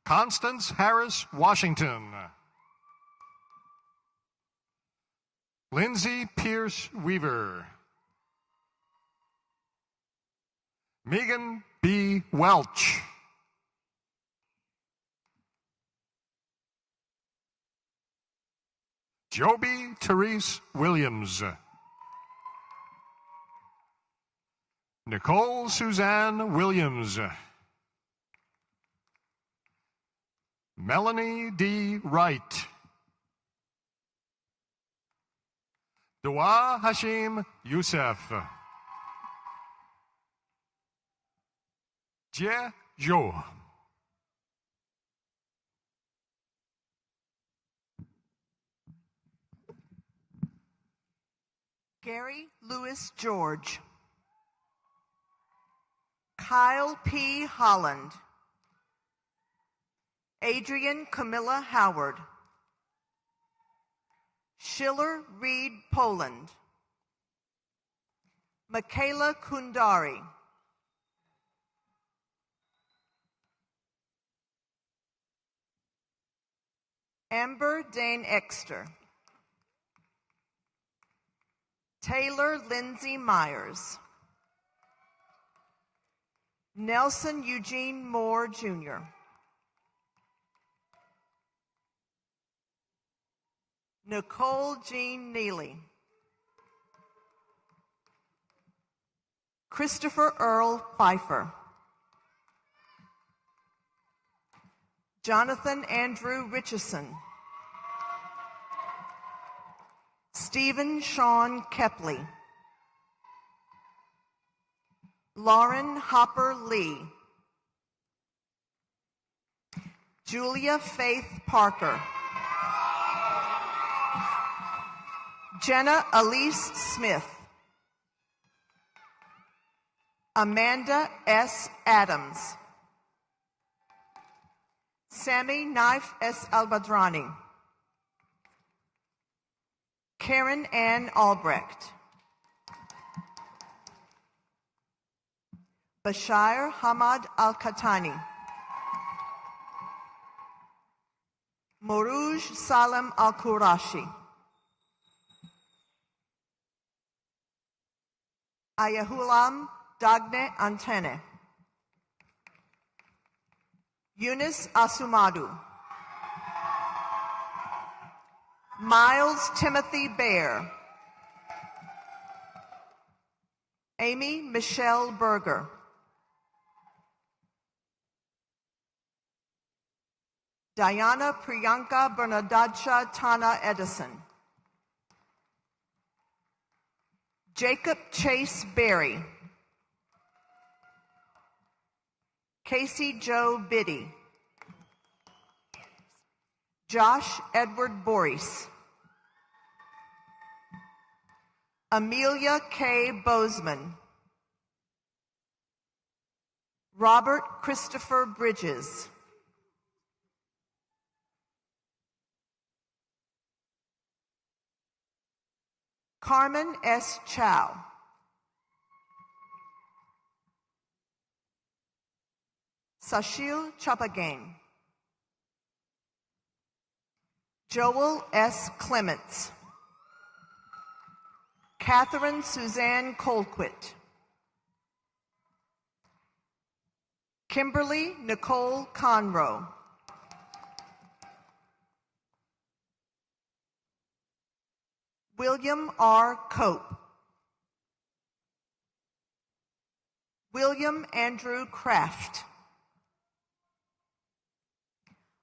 Constance Harris Washington. Lindsay Pierce Weaver. Megan B. Welch. Joby Therese Williams. Nicole Suzanne Williams. Melanie D. Wright. Dua Hashim Youssef. Jie Zhou. Gary Lewis George. Kyle P. Holland. Adrian Camilla Howard. Schiller Reed Poland. Michaela Kundari. Amber Dane Exter. Taylor Lindsay Myers. Nelson Eugene Moore, Jr. Nicole Jean Neely. Christopher Earl Pfeiffer. Jonathan Andrew Richardson. Stephen Sean Kepley. Lauren Hopper Lee. Julia Faith Parker. Jenna Elise Smith. Amanda S. Adams. Sammy Knife S. Albadrani. Karen Ann Albrecht. Bashir Hamad Al-Khatani. Morouj Salem Al-Qurashi. Ayahulam Dagne Antene. Eunice Asumadu. Miles Timothy Bear. Amy Michelle Berger. Diana Priyanka Bernadacha Tana Edison. Jacob Chase Berry. Casey Joe Biddy. Josh Edward Boris. Amelia K. Bozeman. Robert Christopher Bridges. Carmen S. Chow. Sashil Chapagain. Joel S. Clements. Catherine Suzanne Colquitt. Kimberly Nicole Conroe. William R. Cope. William Andrew Kraft.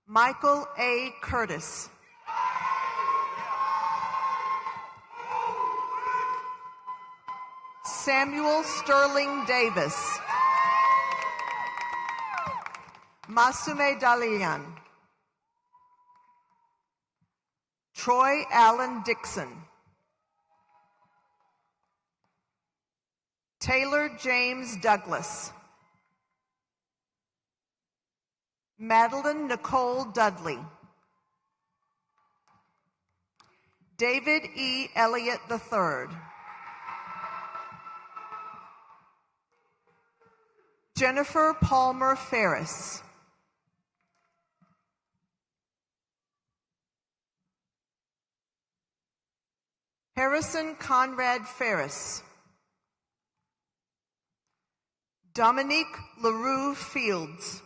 Michael A. Curtis. Samuel Sterling Davis. Masume Dalian. Troy Allen Dixon. Taylor James Douglas. Madeline Nicole Dudley. David E. Elliott III. Jennifer Palmer Ferris. Harrison Conrad Ferris. Dominique LaRue Fields.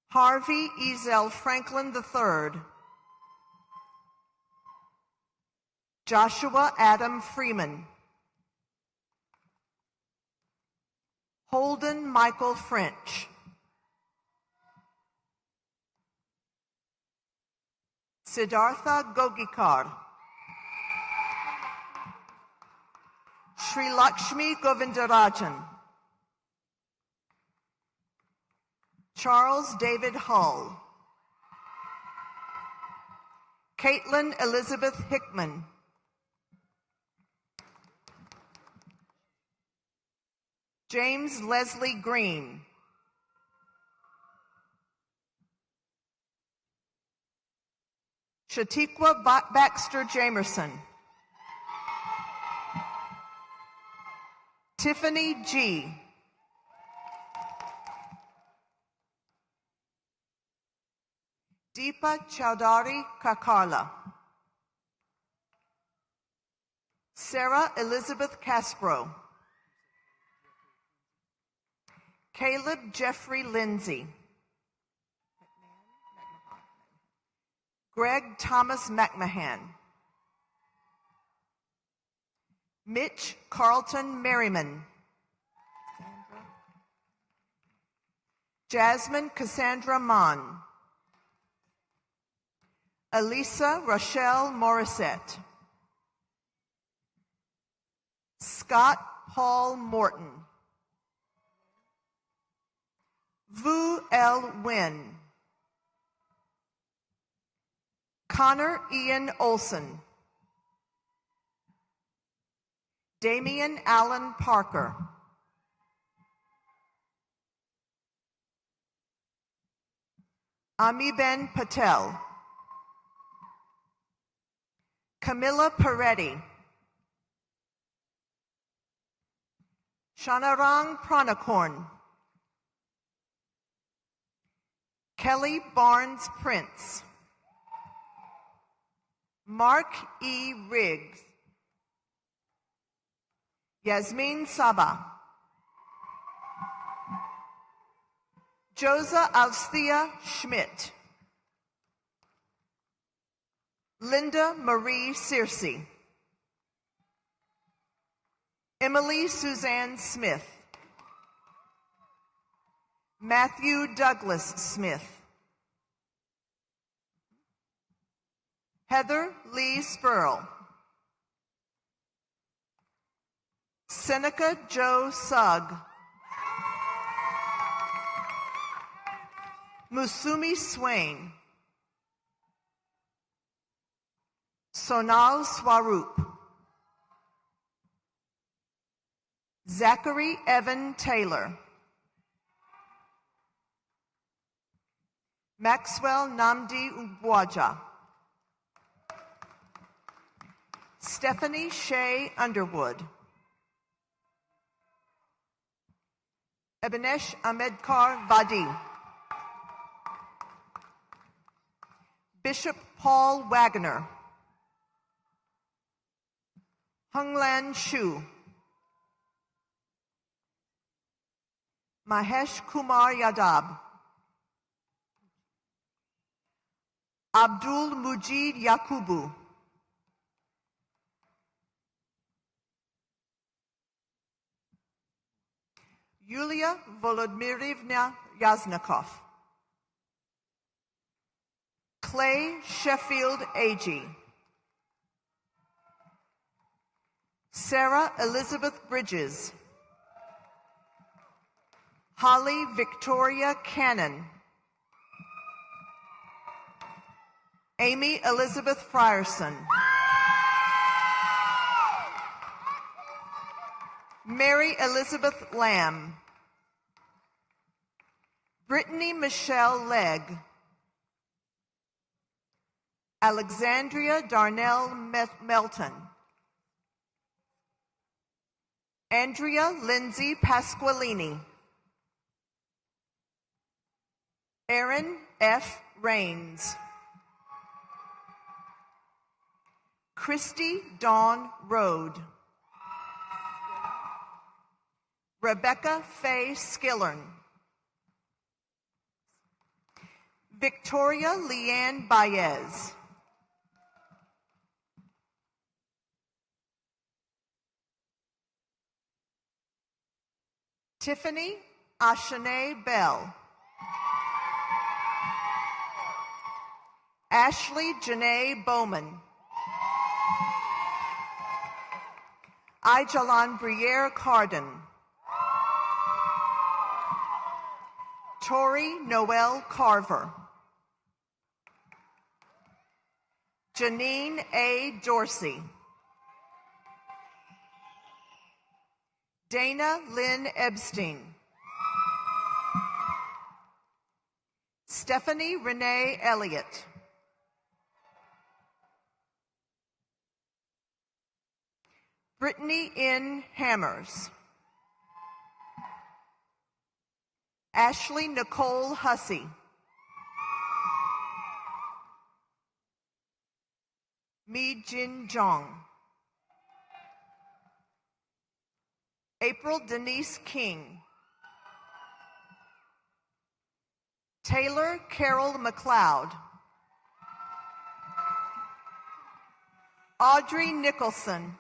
Harvey Ezel Franklin III. Joshua Adam Freeman. Holden Michael French. Siddhartha Gogikar. Sri Lakshmi Govindarajan. Charles David Hull. Caitlin Elizabeth Hickman. James Leslie Green. Shatikwa Baxter Jamerson. Tiffany G. Deepa Chowdhury Kakarla. Sarah Elizabeth Caspro. Caleb Jeffrey Lindsay. Greg Thomas McMahon. Mitch Carlton Merriman. Jasmine Cassandra Mon. Elisa Rochelle Morissette. Scott Paul Morton. Vu L. Wynn. Connor Ian Olson. Damian Allen Parker. Amiben Patel. Camilla Peretti. Shanarang Pranakorn. Kelly Barnes Prince. Mark E. Riggs. Yasmin Saba. Josa Althea Schmidt. Linda Marie Searcy. Emily Suzanne Smith. Matthew Douglas Smith. Heather Lee Spurl. Seneca Joe Sugg. Musumi Swain. Sonal Swaroop. Zachary Evan Taylor. Maxwell Namdi Ubwaja. Stephanie Shea Underwood. Ebenesh Ahmedkar Vadi. Bishop Paul Wagner. Hunglan Shu. Mahesh Kumar Yadav. Abdul Mujid Yakubu. Yulia Volodymyrivna Yaznikov. Clay Sheffield Agee. Sarah Elizabeth Bridges. Holly Victoria Cannon. Amy Elizabeth Frierson. Mary Elizabeth Lamb. Brittany Michelle Legg. Alexandria Darnell Melton. Andrea Lindsay Pasqualini. Aaron F. Rains. Christy Dawn Rode. Rebecca Faye Skillern. Victoria Leanne Baez. Tiffany Ashanae Bell. Ashley Janae Bowman. Ijalan Briere Carden. Tori Noel Carver. Janine A. Dorsey. Dana Lynn Epstein. Stephanie Renee Elliott. Brittany N. Hammers. Ashley Nicole Hussey. Mi Jin Jong. April Denise King. Taylor Carol McLeod. Audrey Nicholson.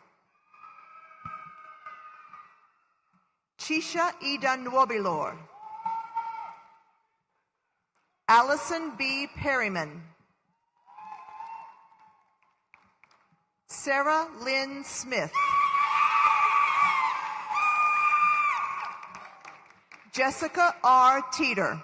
Chisha Ida Nwobilor. Allison B. Perryman. Sarah Lynn Smith. Jessica R. Teeter.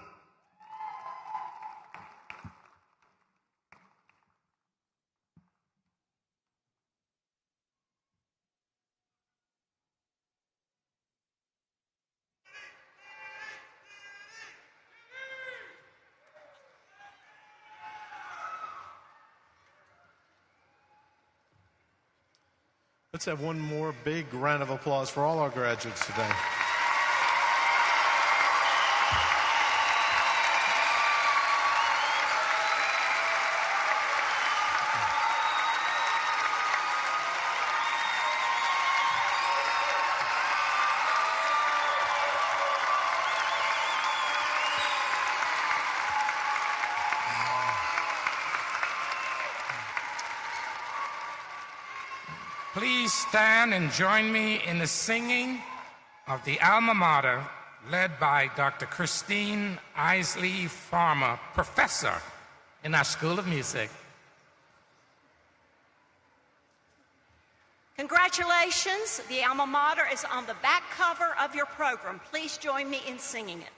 Let's have one more big round of applause for all our graduates today. Please stand and join me in the singing of the alma mater led by Dr. Christine Isley Farmer, professor in our School of Music. Congratulations. The alma mater is on the back cover of your program. Please join me in singing it.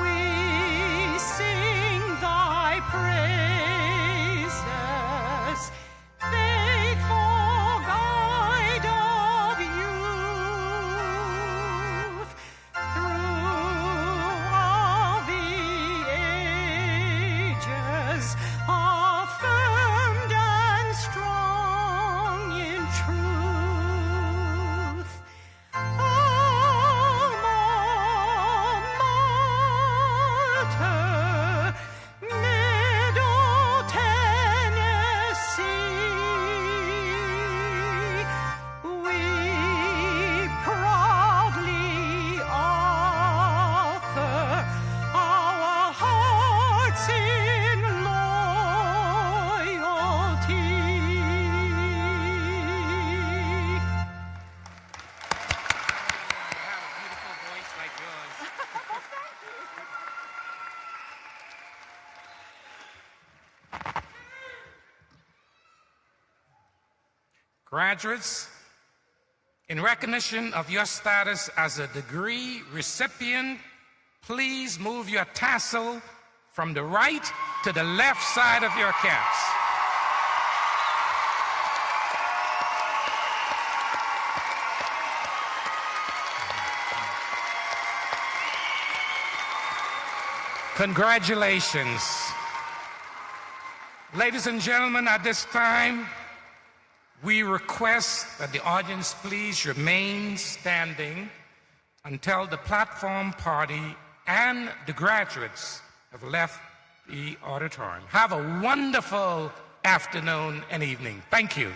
We sing thy praises, faithful guide of youth, through all the ages, affirmed and strong in truth. Alma Mater, Middle Tennessee, we proudly offer our hearts in loyalty. Have a beautiful voice like yours. Graduates, in recognition of your status as a degree recipient, please move your tassel from the right to the left side of your caps. Congratulations. Ladies and gentlemen, at this time, we request that the audience please remain standing until the platform party and the graduates have left the auditorium. Have a wonderful afternoon and evening. Thank you.